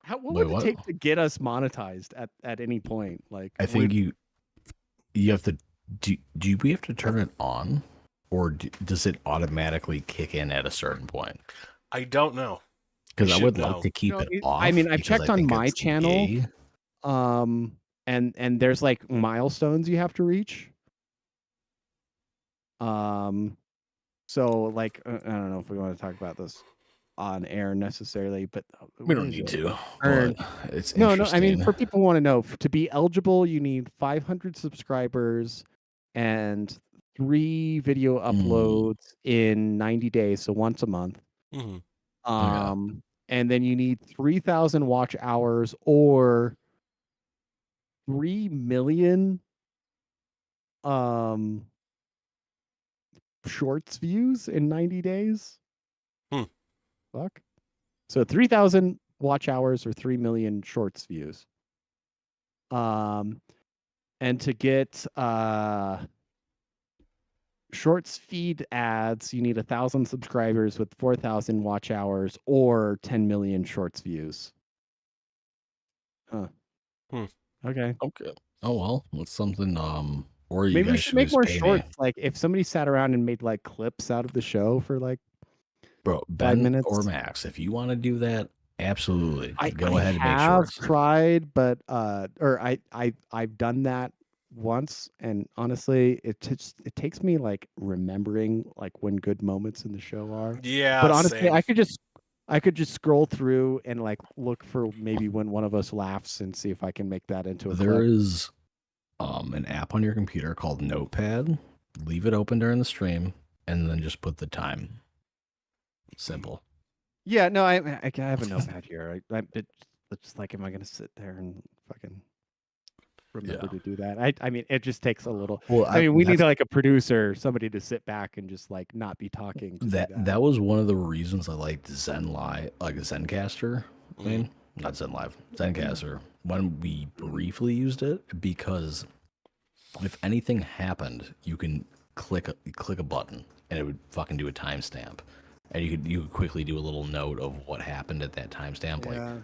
What would it take to get us monetized at any point? Like, I think you have to. Do we have to turn it on, or does it automatically kick in at a certain point? I don't know. Because I should would know. like to keep No, it it- off. I mean, I've because checked I on think my it's channel. gay. And there's like milestones you have to reach. So like I don't know if we want to talk about this on air necessarily, but We where don't is need it? to, Earn. but it's No, interesting. I mean, for people who want to know, to be eligible, you need 500 subscribers and 3 video uploads in 90 days, so once a month. Mhm. And then you need 3,000 watch hours or 3 million shorts views in 90 days. Hmm. Fuck. So 3,000 watch hours or 3 million shorts views. And to get shorts feed ads, you need 1,000 subscribers with 4,000 watch hours or 10 million shorts views. Huh. Okay. Okay. Oh well, that's something. Or you Maybe we guys should should make just more pay shorts. me, Like if somebody sat around and made like clips out of the show for like bro. 5 Ben minutes. or Max, if you want to do that, absolutely. I Go ahead and make have shorts. tried, but or I've done that once, and honestly, it takes me like remembering like when good moments in the show are. Yeah, But honestly, same. I could just scroll through and like look for maybe when one of us laughs and see if I can make that into a There clip. is an app on your computer called Notepad. Leave it open during the stream, and then just put the time. Simple. Yeah, no, I have a notepad here. It's just like, am I gonna sit there and fucking remember to do that? I mean, it just takes a little. Well, I mean, we need like a producer, somebody to sit back and just like not be talking. To do that. that was one of the reasons I liked Zen Live, like Zencaster. I mean, not Zen Live, Zencaster. When we briefly used it, because if anything happened, you can click a button and it would fucking do a timestamp, and you could quickly do a little note of what happened at that timestamp. Yeah.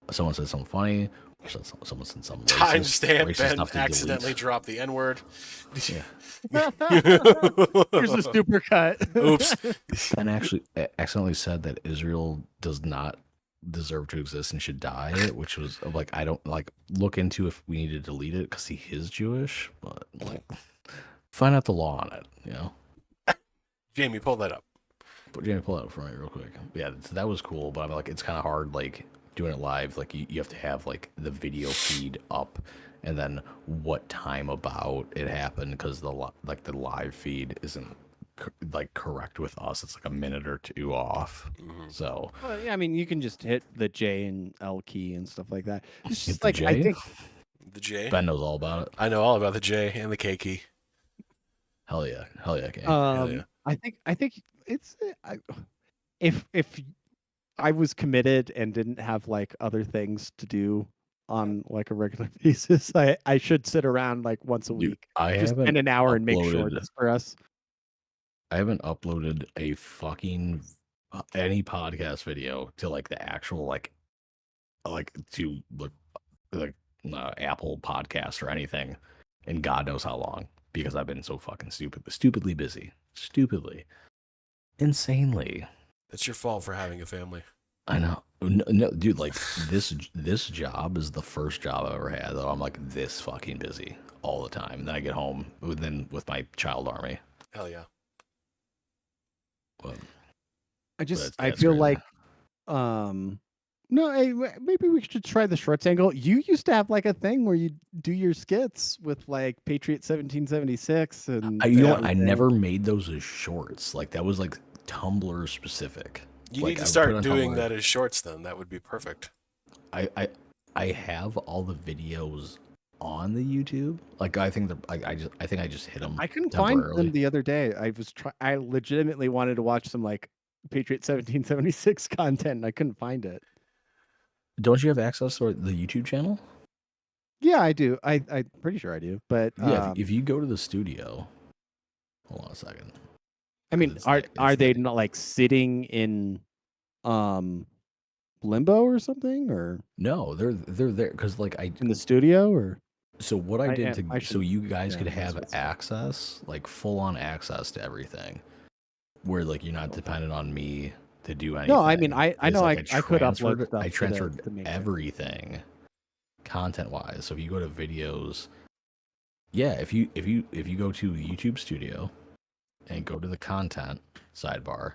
Like someone said something funny, or someone said something racist, Timestamp racist and stuff to accidentally delete. drop the N-word. Yeah. Here's a super cut. Oops. Ben actually accidentally said that Israel does not deserve to exist and should die, which was like, I don't like look into if we need to delete it because he is Jewish, but like find out the law on it, you know. Jamie, pull that up. But Jamie, pull that up for me real quick. Yeah, so that was cool, but I'm like, it's kind of hard like doing it live. Like you have to have like the video feed up, and then what time about it happened, because the live feed isn't like correct with us. It's like a minute or two off. So Well, yeah, I mean, you can just hit the J and L key and stuff like that. It's hit just the like J. I think The J. Ben knows all about it. I know all about the J and the K key. Hell yeah, gang. Hell yeah. I think it's if I was committed and didn't have like other things to do on like a regular basis, I should sit around like once a Dude, week. I Just spend an hour and make uploaded- shorts for us. I haven't uploaded a fucking any podcast video to like the actual like to look like Apple Podcast or anything, and God knows how long, because I've been so fucking stupidly busy, insanely. That's your fault for having a family. I know, no, dude. Like this job is the first job I've ever had. Though I'm like this fucking busy all the time. And then I get home with my child army. Hell yeah. But I that's feel crazy. like no, hey, maybe we should try the shorts angle. You used to have like a thing where you do your skits with like Patriot 1776 and you know what? I everything. never made those as shorts. Like that was like Tumblr specific. You Like, need to I would put it start on doing Tumblr. that as shorts then. That would be perfect. I have all the videos on the YouTube. Like I think I just hit them. I couldn't find them the other day. I legitimately wanted to watch some like Patriot 1776 content and I couldn't find it. Don't you have access to the YouTube channel? Yeah, I do. I'm pretty sure I do. But Yeah, if you go to the studio, hold on a second. I mean, are they not like sitting in limbo or something, or No, they're there because like in the studio, or So what I did I so you guys yeah, could I might as have well say. access, like full on access to everything, where like you're not dependent on me to do anything. No, I mean I is, know like, I could upload transferred stuff to make it. everything content wise. So if you go to videos, yeah, if you go to YouTube Studio and go to the content sidebar,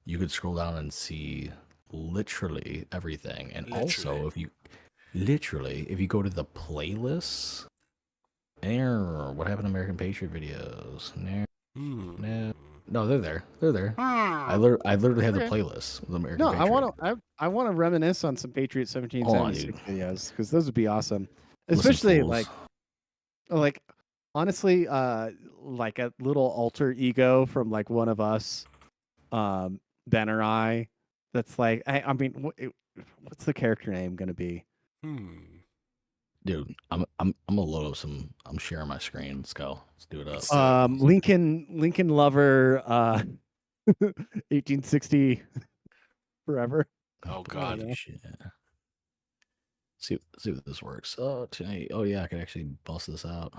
you could scroll down and see literally everything. And also if you go to the playlists, what happened to American Patriot videos? No, they're there. They're there. I literally have the Okay. playlist with American No, Patriot. I want to reminisce on some Patriot Hold on, 1776 dude. videos because those would be awesome. Listen, Especially fools. like honestly, like a little alter ego from like one of us, Ben or I. That's like I mean, what's the character name gonna be? Dude, I'm gonna load up some. I'm sharing my screen. Let's go. Let's do it up. Lincoln Lover, 1860 forever. Oh I God. don't know. Shit. See if this works. Oh, tonight. Oh yeah, I can actually bust this out.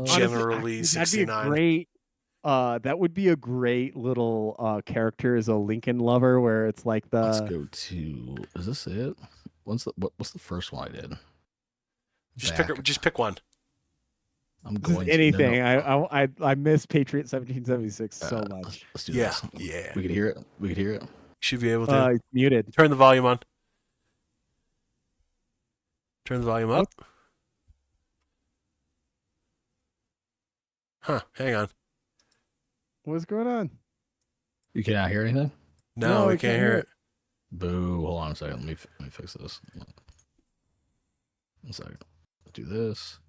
Generally that'd be a 69. great. That would be a great little character as a Lincoln Lover, where it's like Let's the. go to. Is this it? What's the first one I did? Just pick one. I'm This is going anything. To, I miss Patriot 1776 so much. Let's do Yeah, this. yeah. We could hear it. We could hear it. Should be able to. It's muted. Turn the volume on. Turn the volume up. Huh, hang on. What's going on? You cannot hear anything? No, we can't hear it. Boo. Hold on a second. Let me fix this. 1 second. Let's do this.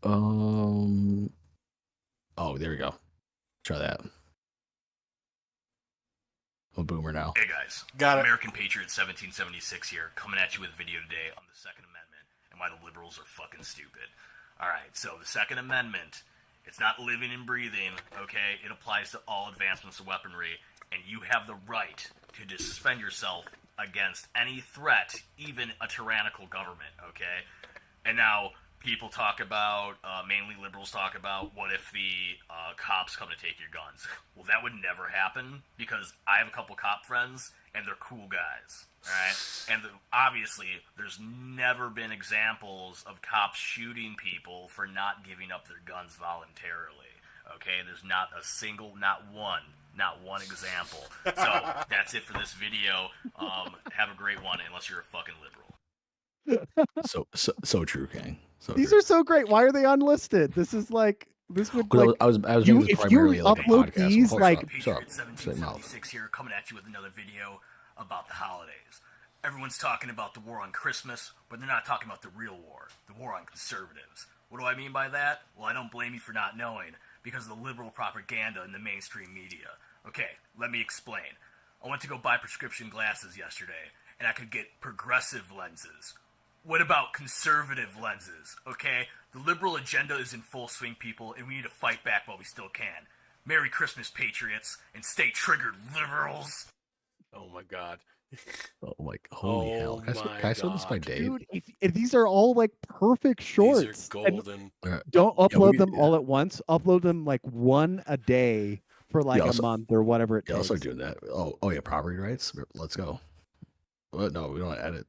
Oh, there we go. Try that. I'm a boomer now. Hey guys, Got it. American Patriot 1776 here, coming at you with a video today on the Second Amendment and why the liberals are fucking stupid. Alright, so the Second Amendment, it's not living and breathing, okay? It applies to all advancements of weaponry, and you have the right to defend yourself against any threat, even a tyrannical government, okay? And now, people talk about, mainly liberals talk about, what if the cops come to take your guns? Well, that would never happen, because I have a couple cop friends, and they're cool guys, alright? And obviously, there's never been examples of cops shooting people for not giving up their guns voluntarily, okay? There's not a single, not one example. So, that's it for this video. Have a great one, unless you're a fucking liberal. So true, King. So These true. are so great. Why are they unlisted? This is like this would 'Cause like I was you making this if you primarily like a upload podcast. these Shut like up. Patriot Shut up. 1776 here, coming at you with another video about the holidays. Everyone's talking about the war on Christmas, but they're not talking about the real war, the war on conservatives. What do I mean by that? Well, I don't blame you for not knowing, because of the liberal propaganda in the mainstream media. Okay, let me explain. I went to go buy prescription glasses yesterday, and I could get progressive lenses. What about conservative lenses, okay? The liberal agenda is in full swing, people, and we need to fight back while we still can. Merry Christmas, patriots, and stay triggered, liberals! Oh my God. Oh, like, holy hell. Can I start this by God. date? dude, if these are all like perfect shorts. These are and golden. don't upload them yeah. all at once. Upload them like one a day for like Yeah, a month or whatever it Yeah, I'll takes. start doing that. Oh yeah, property rights. Let's go. Well, no, we don't want to edit.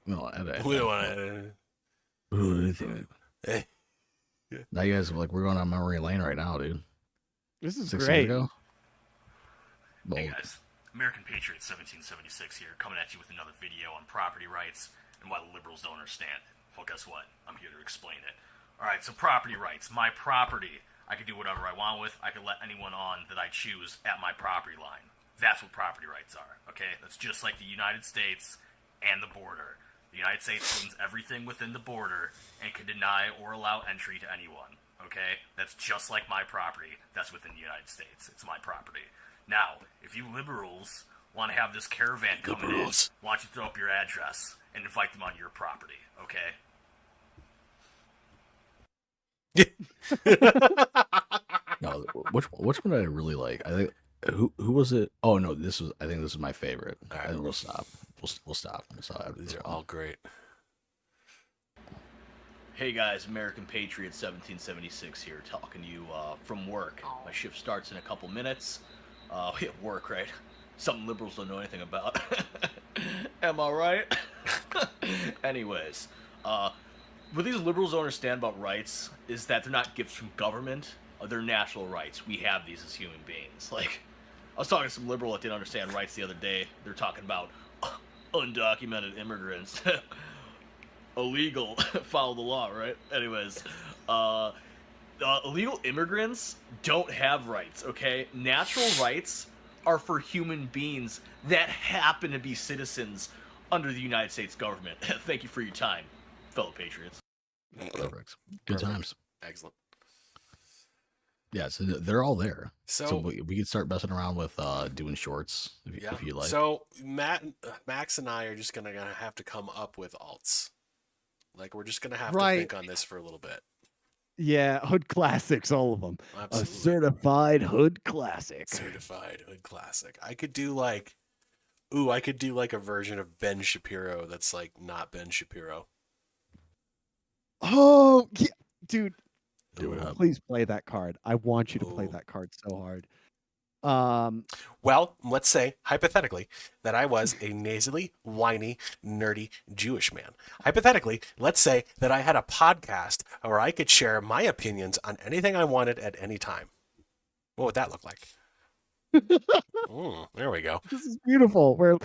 We don't want to edit. We don't want to. to. Now you guys like we're going on memory lane right now, dude. This is 6 great. years ago. Hey Bold. guys, American Patriot 1776 here, coming at you with another video on property rights and why the liberals don't understand it. Well, guess what? I'm here to explain it. Alright, so property rights. My property. I can do whatever I want with. I can let anyone on that I choose at my property line. That's what property rights are, okay? That's just like the United States and the border. The United States owns everything within the border and can deny or allow entry to anyone, okay? That's just like my property. That's within the United States. It's my property. Now, if you liberals want to have this caravan coming in, why don't you throw up your address and invite them on your property, okay? No, which one did I really like? I think who was it? Oh no, I think this is my favorite. All right. I think we'll stop. We'll stop. These are all great. Hey guys, American Patriot 1776 here, talking to you from work. My shift starts in a couple minutes. We have work, right? Something liberals don't know anything about. Am I right? Anyways, what these liberals don't understand about rights is that they're not gifts from government. They're natural rights. We have these as human beings. Like, I was talking to some liberal that didn't understand rights the other day. They're talking about undocumented immigrants. Illegal. Follow the law, right? Anyways, illegal immigrants don't have rights, okay? Natural rights are for human beings that happen to be citizens under the United States government. Thank you for your time, fellow patriots. Perfect. Good times. Excellent. Yeah, so they're all there. So So, we could start messing around with doing shorts if you like. So Max and I are just gonna have to come up with alts. Like we're just gonna have to think on this for a little bit. Yeah, hood classics, all of them. Absolutely. A certified hood classic. Certified hood classic. I could do like a version of Ben Shapiro that's like not Ben Shapiro. Oh, yeah, dude. Do it up. Please play that card. I want you to play Ooh. that card so hard. Well, let's say, hypothetically, that I was a nasally, whiny, nerdy Jewish man. Hypothetically, let's say that I had a podcast where I could share my opinions on anything I wanted at any time. What would that look like? There we go. This is beautiful. Where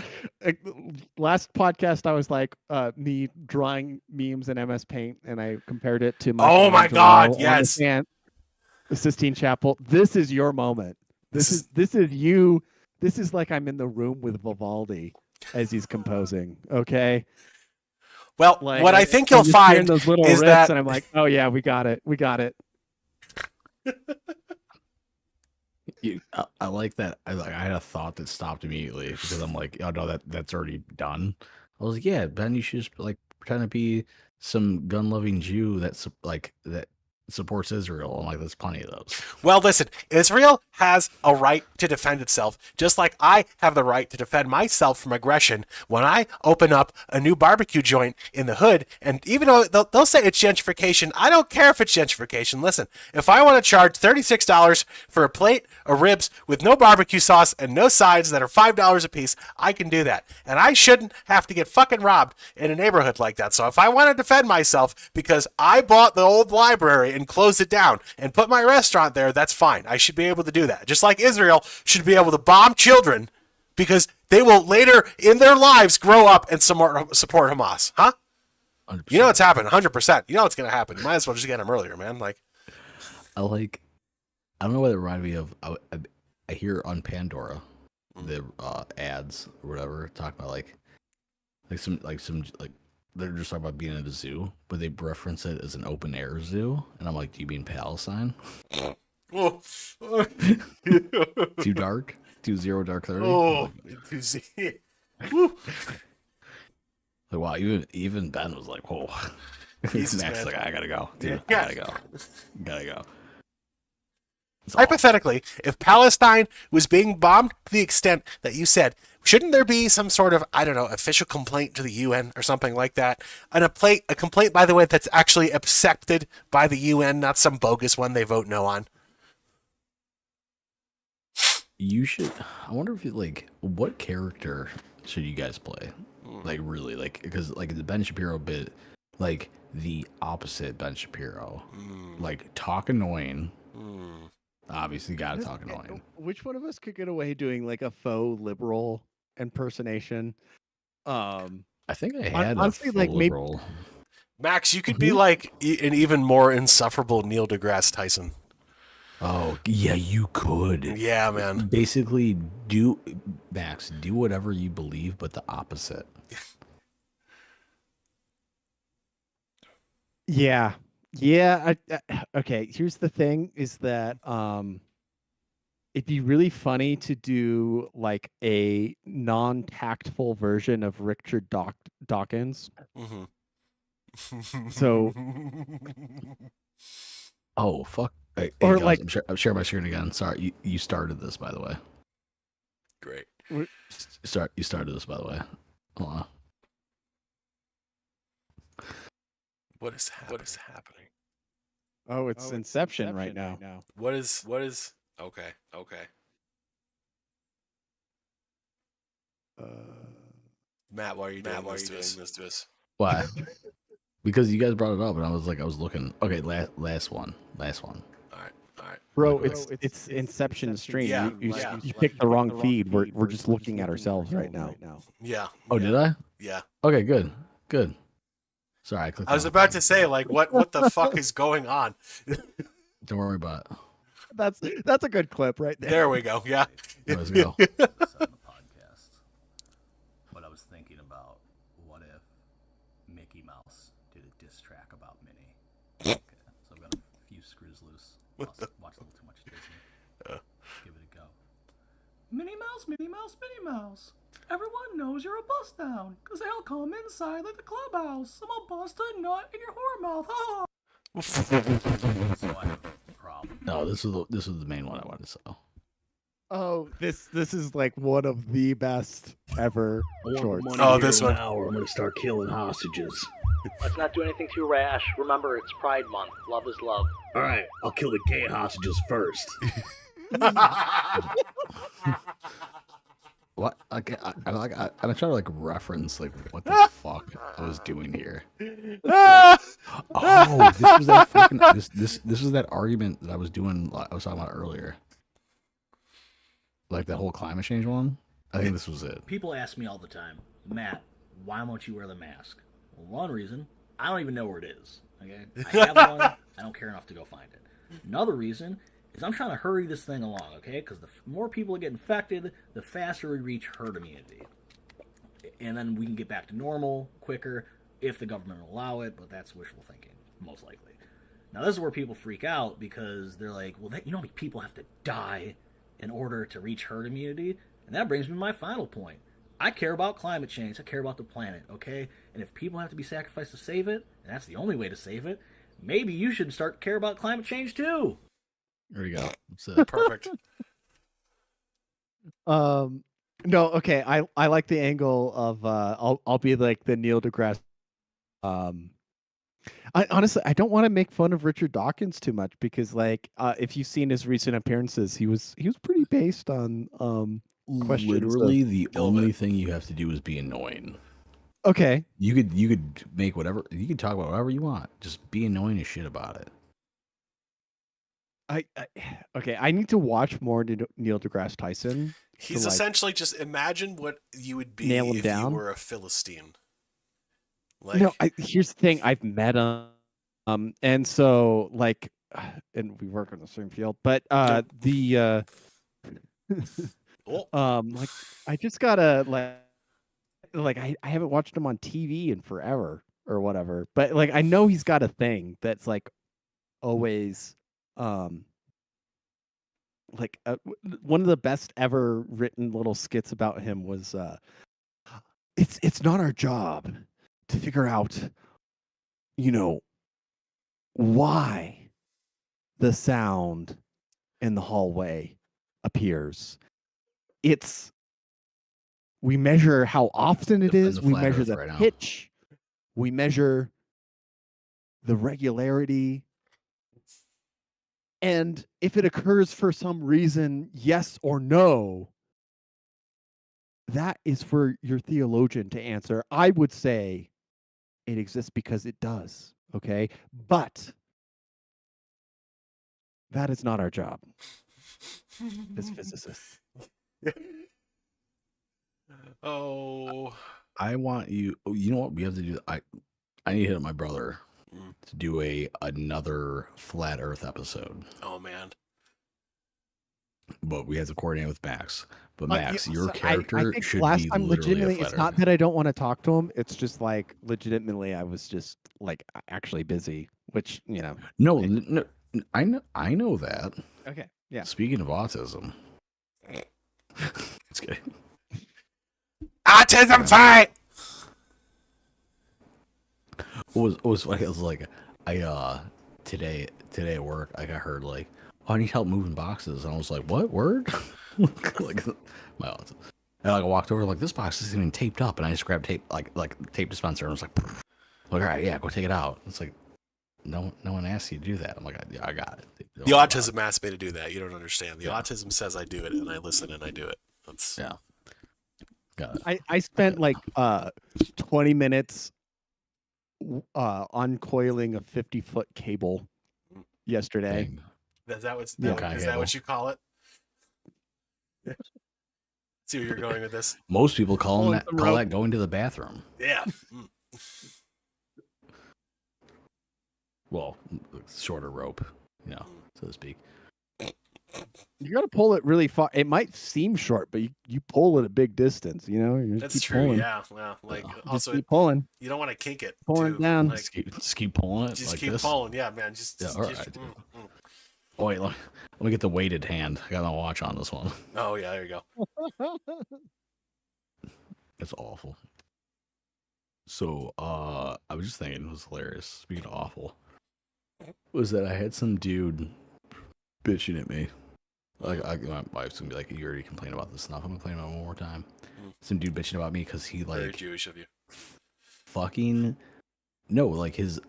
last podcast I was like me drawing memes in MS Paint, and I compared it to Oh my Michelangelo God, on yes. the Sistine Chapel. This is your moment. This is you. This is like I'm in the room with Vivaldi as he's composing. Okay. Well, Like, what I think I'm you'll just hearing find those little is riffs, that and I'm like, oh yeah, we got it. We got it. I like that. I had a thought that stopped immediately because I'm like, oh no, that's already done. I was like, yeah, Ben, you should just like pretend to be some gun-loving Jew that supports Israel. I'm like, there's plenty of those. Well, listen, Israel has a right to defend itself, just like I have the right to defend myself from aggression when I open up a new barbecue joint in the hood. And even though they'll say it's gentrification, I don't care if it's gentrification. Listen, if I want to charge $36 for a plate of ribs with no barbecue sauce and no sides that are $5 a piece, I can do that. And I shouldn't have to get fucking robbed in a neighborhood like that. So if I want to defend myself because I bought the old library and closed it down and put my restaurant there, that's fine. I should be able to do that. Just like Israel should be able to bomb children because they will later in their lives grow up and support Hamas. Huh? 100%. You know it's happening, 100%. You know it's going to happen. You might as well just get them earlier, man. Like, I don't know what it reminded me of. I hear on Pandora the ads or whatever talking about like they're just talking about being at a zoo, but they reference it as an open air zoo, and I'm like, do you mean Palestine? Too dark? Too zero dark 30? Oh, Like, wow, even Ben was like, whoa. Jesus, Max man. like, I gotta go. Dude, Yeah. I gotta go. Hypothetically, if Palestine was being bombed to the extent that you said, shouldn't there be some sort of, I don't know, official complaint to the UN or something like that? And a complaint, by the way, that's actually accepted by the UN, not some bogus one they vote no on. You should. I wonder if what character should you guys play? Like really, because the Ben Shapiro bit, like the opposite Ben Shapiro, like talk annoying. Obviously, gotta talk annoying. Which one of us could get away doing like a faux liberal impersonation? I think I had honestly, a full like, maybe- liberal. Max, you could be like an even more insufferable Neil deGrasse Tyson. Oh yeah, you could. Yeah, man. Basically, Max, do whatever you believe, but the opposite. Yeah. Okay. Here's the thing: is that it'd be really funny to do like a non-tactful version of Richard Dawkins. Mm-hmm. So- Oh fuck! Hey, Or guys, like- I'm sharing my screen again. Sorry, you started this, by the way. Great. You started this, by the way. Hold on. What is happening? Oh, it's Inception right now. What is? Okay. Matt, why are you doing this to us? Why? Because you guys brought it up, and I was looking. Okay, last one. All right. Bro, it's Inception stream. Yeah, You picked the wrong feed. We're just looking at ourselves right now. Yeah. Oh, did I? Yeah. Okay, good. Sorry, I clicked. I was on about to say, like, what the fuck is going on? Don't worry about it. That's a good clip right there. There we go. Yeah. Let's go. podcast. But I was thinking about what if Mickey Mouse did a diss track about Minnie. Okay, so I've got a few screws loose. Watch a little too much Disney. Let's give it a go. Minnie Mouse, Minnie Mouse, Minnie Mouse. Everyone knows you're a bust down, cause they'll come inside like the clubhouse. I'm gonna bust a nut in your whore mouth. Ha! So I have a problem. No, this is the main one I wanted to sell. Oh, this is like one of the best ever shorts. Oh, this one. Now, or I'm gonna start killing hostages. Let's not do anything too rash. Remember, it's Pride Month. Love is love. All right, I'll kill the gay hostages first. What? I'm trying to like reference like what the fuck I was doing here. Oh, this was that fucking this was that argument that I was doing. I was talking about earlier, like that whole climate change one. I think this was it. People ask me all the time, Matt, why won't you wear the mask? Well, one reason, I don't even know where it is. Okay, I have one. I don't care enough to go find it. Another reason is I'm trying to hurry this thing along, okay? Because the more people that get infected, the faster we reach herd immunity. And then we can get back to normal quicker if the government will allow it, but that's wishful thinking, most likely. Now, this is where people freak out because they're like, well, you know how many people have to die in order to reach herd immunity? And that brings me to my final point. I care about climate change. I care about the planet, okay? And if people have to be sacrificed to save it, and that's the only way to save it, maybe you should start to care about climate change too. There you go. That's it. Perfect. No, okay. I like the angle of I'll be like the Neil deGrasse. I honestly I don't want to make fun of Richard Dawkins too much because like if you've seen his recent appearances, he was pretty based on questions. Literally, the only thing you have to do is be annoying. Okay. You could make whatever you can talk about whatever you want. Just be annoying as shit about it. Okay. I need to watch more Neil deGrasse Tyson. He's like, essentially just imagine what you would be nail him if down. you were a Philistine. Like, no, here's the thing. I've met him, and so like, and we work in the same field. But the like, I just gotta like I haven't watched him on TV in forever or whatever. But like, I know he's got a thing that's like always like one of the best ever written little skits about him was it's not our job to figure out, you know, why the sound in the hallway appears. We measure how often it is, we measure the pitch, we measure the regularity, and if it occurs for some reason, yes or no, that is for your theologian to answer. I would say it exists because it does, okay? But that is not our job as physicists. Oh, I want you. You know what we have to do? I need to hit up my brother to do another flat Earth episode. Oh man! But we have to coordinate with Max. But Max, your so character I think should last be time literally legitimately. a It's flat not Earth. that I don't want to talk to him. It's just like legitimately, I was just like actually busy, which you know. No, I know that. Okay, yeah. Speaking of autism, it's good. Autism fight. What was funny? I was like, today at work, like I heard like, oh, I need help moving boxes, and I was like, what word? Like my autism. And like I walked over, like this box isn't even taped up, and I just grabbed tape, like tape dispenser, and I was like, Like, all right, yeah, go take it out. It's like, no one asked you to do that. I'm like, yeah, I got it. Don't The worry about autism asked me to do that. You don't understand. The Yeah. autism says I do it, and I listen and I do it. That's Yeah. Got it. I spent like 20 minutes uncoiling a 50-foot cable yesterday. Dang. is that what's Yeah. is that what you call it? See where you're going with this? Most people call Pulling that some call rope. that going to the bathroom. Yeah. Mm. Well, shorter rope, so to speak. You got to pull it really far. It might seem short, but you pull it a big distance. You just That's keep true. Pulling. Yeah. Well, like Yeah. Just also keep pulling. you don't want to kink it. Pulling too. down. Like, Just keep pulling it just like keep this. pulling. Yeah, man. Just Yeah, all right, just- dude. Oh wait, let me get the weighted hand. I got my watch on this one. Oh yeah, there you go. It's awful. So, I was just thinking, it was hilarious. Speaking of awful, was that I had some dude bitching at me. Like, my wife's gonna be like, "You already complained about this enough. I'm gonna complain about it one more time." Some dude bitching about me because he Very like Jewish of you. fucking no, like his.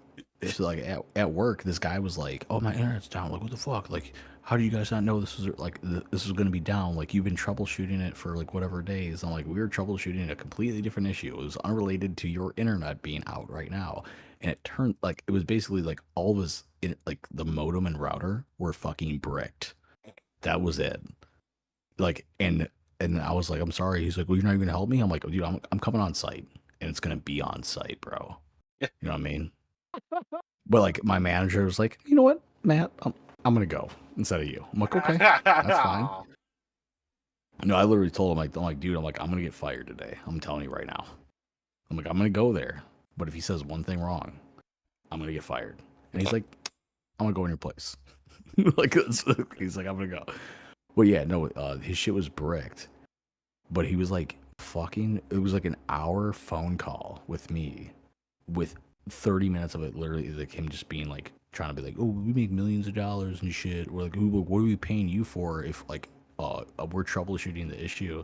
It's like at work, this guy was like, "Oh, my internet's down." Like, what the fuck? Like, how do you guys not know this was like this was gonna be down? Like, you've been troubleshooting it for like whatever days. I'm like, we were troubleshooting a completely different issue. It was unrelated to your internet being out right now, and it turned like it was basically like all of his like the modem and router were fucking bricked. That was it. Like, and I was like, I'm sorry. He's like, well, you're not even gonna help me. I'm like, dude, I'm coming on site, and it's gonna be on site, bro. You know what I mean? But like my manager was like, you know what, Matt, I'm gonna go instead of you. I'm like, okay, that's fine. No, I literally told him like, dude, I'm gonna get fired today. I'm telling you right now. I'm like, I'm gonna go there, but if he says one thing wrong, I'm gonna get fired. And he's like, I'm gonna go in your place. Like, he's like, I'm gonna go. Well, yeah, no, his shit was bricked, but he was like fucking. It was like an hour phone call with me, with 30 minutes of it literally like him just being like trying to be like, oh, we make millions of dollars and shit. We're like, what are we paying you for if like we're troubleshooting the issue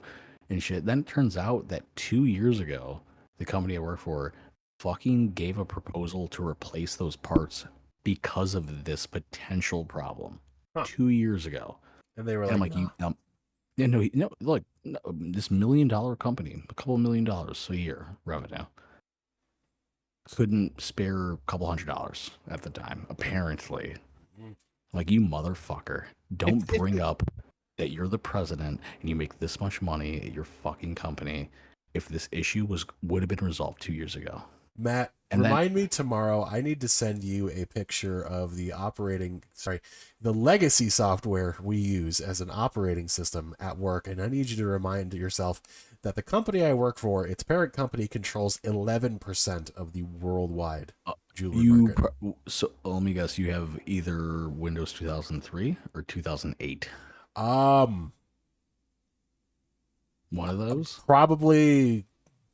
and shit. Then it turns out that 2 years ago, the company I work for fucking gave a proposal to replace those parts because of this potential problem. 2 years ago. And they were And I'm like, like, yeah, no, look, no, this $1 million company, a couple $1 million a year revenue, couldn't spare a couple $100 at the time, apparently. Like, you motherfucker, don't bring up that you're the president and you make this much money at your fucking company if this issue would have been resolved 2 years ago. Matt, And remind me tomorrow. I need to send you a picture of the the legacy software we use as an operating system at work. And I need you to remind yourself that the company I work for, its parent company, controls 11% of the worldwide jewelry market. So let me guess, you have either Windows 2003 or 2008. One of those? Probably.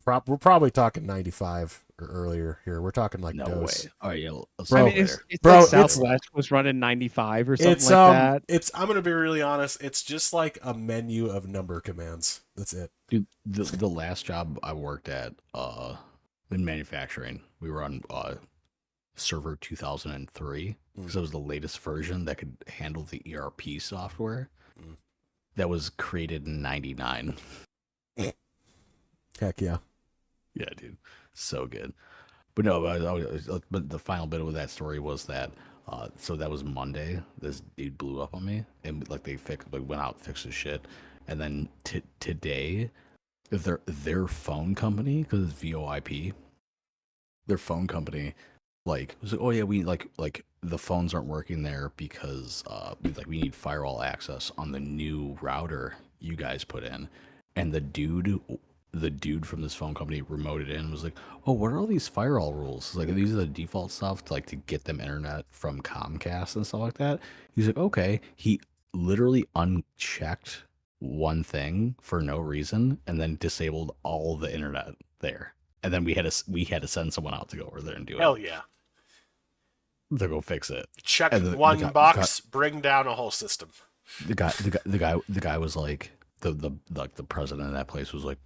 We're probably talking 95 or earlier here. We're talking like No DOS. way. All right, yeah. Let's I go mean, there. it's Bro, like it's- Southwest was running 95 or something It's like that. I'm gonna be really honest. It's just like a menu of number commands. That's it. Dude, the last job I worked at in manufacturing, we were on server 2003 because it was the latest version that could handle the ERP software that was created in 99. Heck yeah. Yeah, dude, so good. But no, but the final bit of that story was that so that was Monday. This dude blew up on me, and like they went out, fixed his shit, and then today, their phone company, because it's VoIP, their phone company like was like, oh yeah, we like the phones aren't working there because we need firewall access on the new router you guys put in, and the dude from this phone company remoted in and was like, oh, what are all these firewall rules? Like, these are the default stuff to get them internet from Comcast and stuff like that. He's like, okay. He literally unchecked one thing for no reason and then disabled all the internet there. And then we had to send someone out to go over there and do Hell it. yeah. To go fix it. Check And one the box, bring down a whole system. The guy was like, the president of that place was like,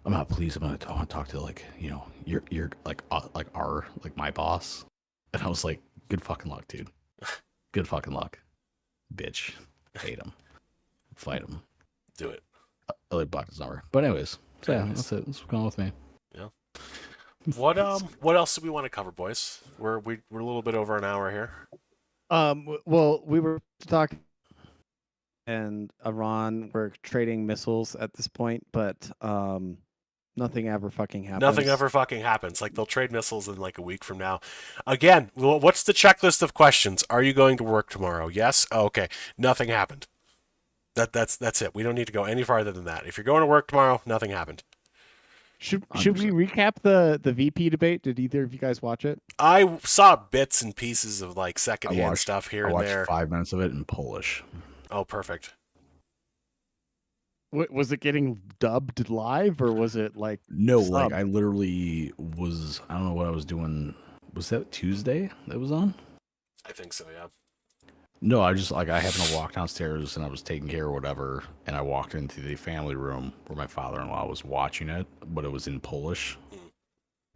I'm not pleased. I want to talk to like your like our like my boss, and I was like, good fucking luck, dude. Good fucking luck, bitch. Hate him. Fight him. Do it. I like blocked his number. But anyways, so yeah, Anyways. that's it. That's what's going on with me. Yeah. What else do we want to cover, boys? We're a little bit over an hour here. Well, we were talking, and Iran were trading missiles at this point, but nothing ever fucking happens. Nothing ever fucking happens. Like they'll trade missiles in like a week from now. Again, what's the checklist of questions? Are you going to work tomorrow? Yes. Oh, okay. Nothing happened. That's it. We don't need to go any farther than that. If you're going to work tomorrow, nothing happened. Should we recap the VP debate? Did either of you guys watch it? I saw bits and pieces of like secondhand stuff here I and watched there. 5 minutes of it in Polish. Oh, perfect. Was it getting dubbed live, or was it like No, sub? like I literally was. I don't know what I was doing. Was that Tuesday that was on? I think so. Yeah. No, I just like I happened to walk downstairs and I was taking care of whatever, and I walked into the family room where my father-in-law was watching it, but it was in Polish,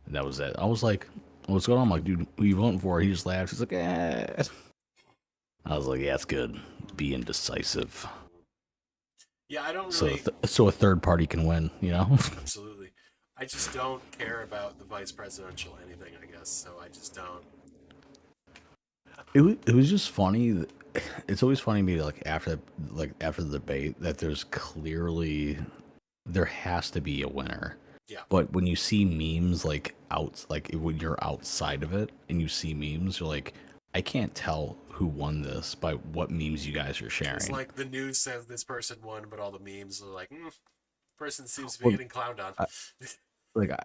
and that was it. I was like, "What's going on?" I'm like, "Dude, who you voting for?" He just laughed. He's like, "Eh." I was like, "Yeah, it's good. Be indecisive." Yeah, I don't really. So a third party can win, you know? Absolutely. I just don't care about the vice presidential anything, I guess. So I just don't. It was just funny. It's always funny to me, like after the debate, that there has to be a winner. Yeah. But when you see memes when you're outside of it and you see memes, you're like, I can't tell who won this by what memes you guys are sharing. It's like the news says this person won, but all the memes are like, person seems to be getting clowned on.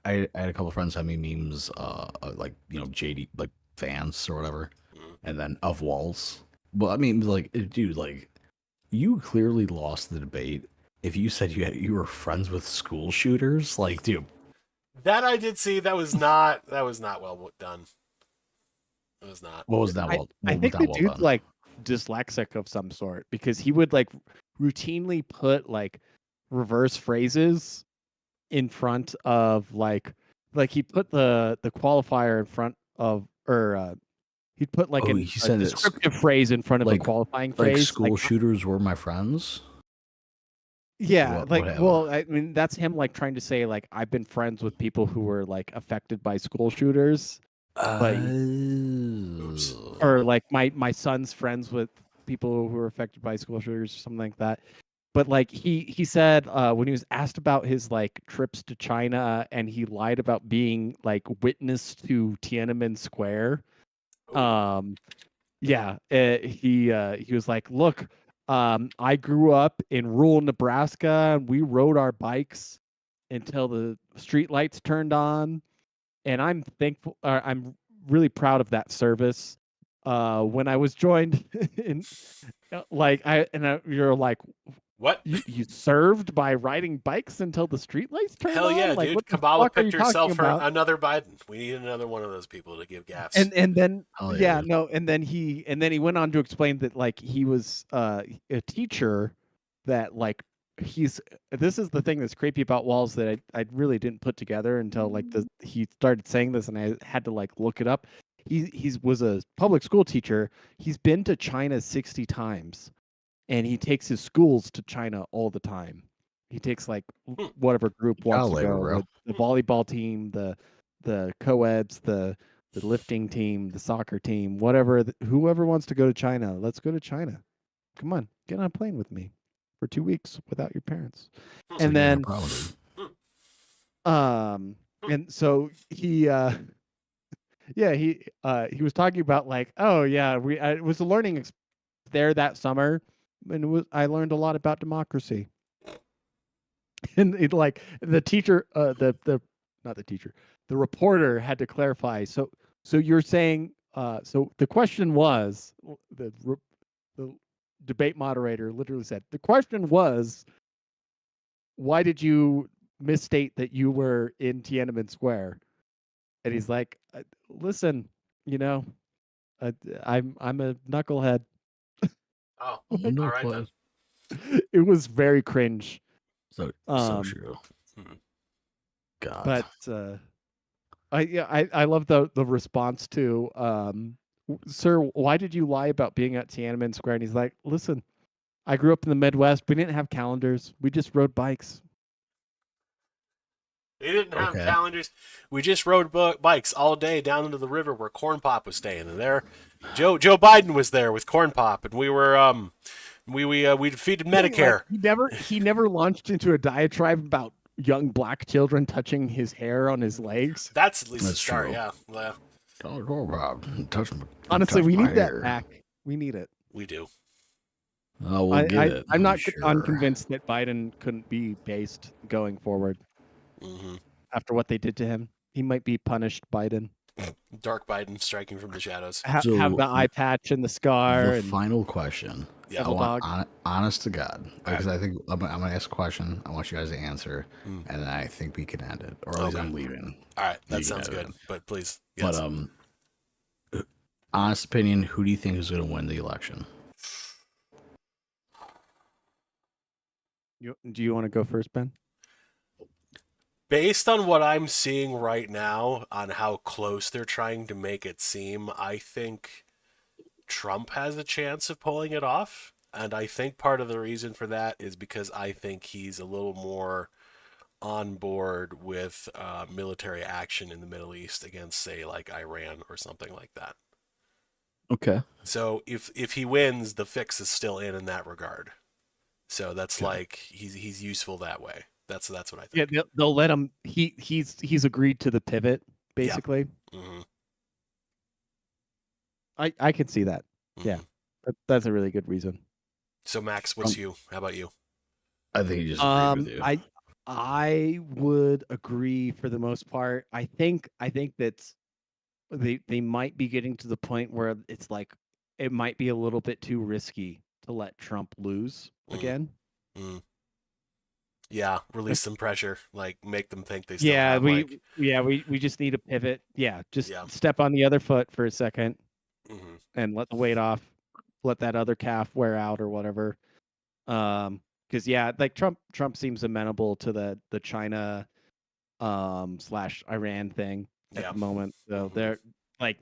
I had a couple of friends send me memes, like JD like Vance or whatever, and then of Walls. Well, I mean, like, dude, like, you clearly lost the debate if you said you were friends with school shooters. Like, dude, that I did see. That was not well done. It was not. What was that? I think the dude's like dyslexic of some sort, because he would like routinely put like reverse phrases in front of like he put the qualifier in front of, or he'd put like a descriptive phrase in front of a qualifying phrase. Like school shooters were my friends. Yeah, well, I mean, that's him like trying to say like I've been friends with people who were like affected by school shooters. Or like my son's friends with people who were affected by school shooters or something like that. But like he said when he was asked about his like trips to China, and he lied about being like witness to Tiananmen Square. He was like, look, I grew up in rural Nebraska, and we rode our bikes until the street lights turned on, and I'm thankful. I'm really proud of that service. When I was joined in, you're like, what? You served by riding bikes until the streetlights turned on? Hell yeah, like, dude! What Kamala picked herself for another Biden. We need another one of those people to give gaffes. And then and then he went on to explain that like he was a teacher, that like this is the thing that's creepy about Walls that I really didn't put together until like he started saying this, and I had to like look it up. He was a public school teacher. He's been to China 60 times, and he takes his schools to China all the time. He takes like whatever group wants to go. The volleyball team, the co-eds, the lifting team, the soccer team, whatever. Whoever wants to go to China, let's go to China. Come on, get on a plane with me for 2 weeks without your parents. And then, and so he was talking about like, oh yeah, it was a learning experience there that summer, and I learned a lot about democracy. And it like the teacher, the reporter had to clarify. So you're saying, so the question was, the debate moderator literally said, the question was, why did you misstate that you were in Tiananmen Square? And he's like, listen, I'm a knucklehead. Oh, all right then. It was very cringe. So true. God. But I love the response to sir, why did you lie about being at Tiananmen Square? And he's like, listen, I grew up in the Midwest. We didn't have calendars. We just rode bikes. They didn't have Okay. calendars. We just rode bikes all day down into the river where Corn Pop was staying, and there, Joe Biden was there with Corn Pop, and we were we defeated Medicare. He never launched into a diatribe about young black children touching his hair on his legs. That's at least a That's start. true. Yeah, well, Don't go, Bob. Touch me. Honestly, touch we my need that hair. back. We need it. we do. Oh, we'll get it. I'm not sure. unconvinced that Biden couldn't be based going forward Hmm. after what they did to him. He might be punished, Biden. Dark Biden striking from the shadows. Have So, the eye patch and the scar. The and final question. Yeah. I Devil want dog. honest to God, because I think I'm gonna ask a question. I want you guys to answer, Mm. and then I think we can end it, or at least Okay. I'm leaving. All right, that You sounds know good. that. But please, yes. But honest opinion, who do you think is going to win the election? Do you want to go first, Ben? Based on what I'm seeing right now, on how close they're trying to make it seem, I think Trump has a chance of pulling it off. And I think part of the reason for that is because I think he's a little more on board with military action in the Middle East against, say, like Iran or something like that. Okay. So if he wins, the fix is still in that regard. So that's Okay. like he's useful that way. That's what I Yeah, think. they'll let him. He's agreed to the pivot basically. Mm-hmm. I can see that. Yeah. That's a really good reason. So Max, what's you? How about you? I think he just agreed with you. I would agree for the most part. I think that they might be getting to the point where it's like it might be a little bit too risky to let Trump lose again. Mm. Yeah, release some pressure, like make them think they still Yeah, have like. we just need a pivot. Yeah, just Yeah. step on the other foot for a second Mhm. and let the weight off. Let that other calf wear out or whatever. Because yeah, like Trump seems amenable to the China slash Iran thing at Yeah. the moment. So Mhm.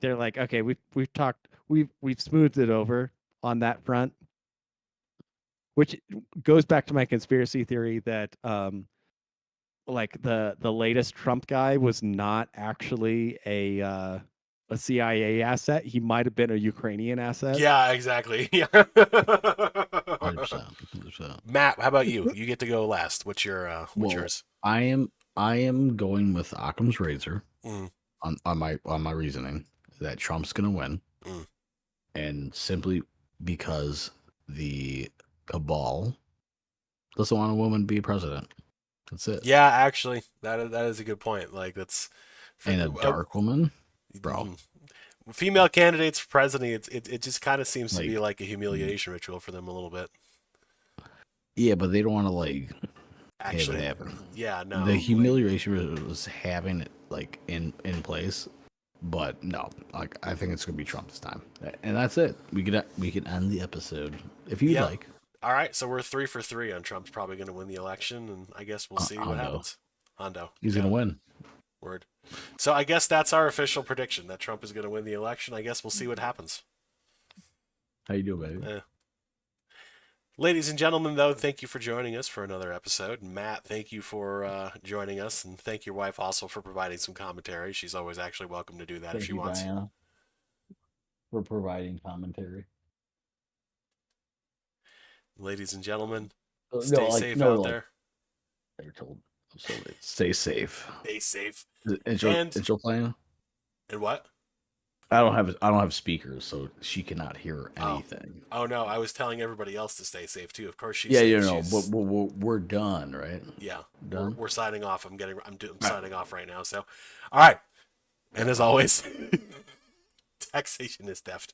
they're like, okay, we've talked, we've smoothed it over on that front, which goes back to my conspiracy theory that like the latest Trump guy was not actually a CIA asset. He might have been a Ukrainian asset. Yeah, exactly. Yeah. 100%. 100%. Matt, how about you? You get to go last. What's your what's Well, yours? I am going with Occam's razor Mm. on my reasoning that Trump's going to win, Mm. and simply because the cabal doesn't want a woman to be president. That's it. Yeah, actually, that is a good point. Like that's And a dark woman, bro. Mhm. Female candidates for president, it just kind of seems to be Like- like a humiliation ritual for them a little bit. Yeah, but they don't want to like Actually, have it happen. yeah, no. The like- humiliation was having it like in place, but no, like I think it's gonna be Trump this time, and that's it. We can end the episode if you Yeah. like. All right, so we're 3 for 3 on Trump's probably going to win the election, and I guess we'll see what Hondo. happens. Hondo. He's Yeah, gonna win. word. So I guess that's our official prediction that Trump is going to win the election. I guess we'll see what happens. How you doing, baby? Ladies and gentlemen, though, thank you for joining us for another episode. Matt, thank you for joining us, and thank your wife also for providing some commentary. She's always actually welcome to do that if she wants. Diana, for providing commentary. Ladies and gentlemen, No, stay like- safe no, out like- there. They're told. So stay safe. Stay safe. Intro And- playing. And what? I don't have speakers, so she cannot hear Oh. anything. Oh no, I was telling everybody else to stay safe too. Of course she's Yeah, safe. you know, She's- but we're done, right? yeah, Done? we're signing off. I'm signing off right now. So, all right. And as always, taxation is theft.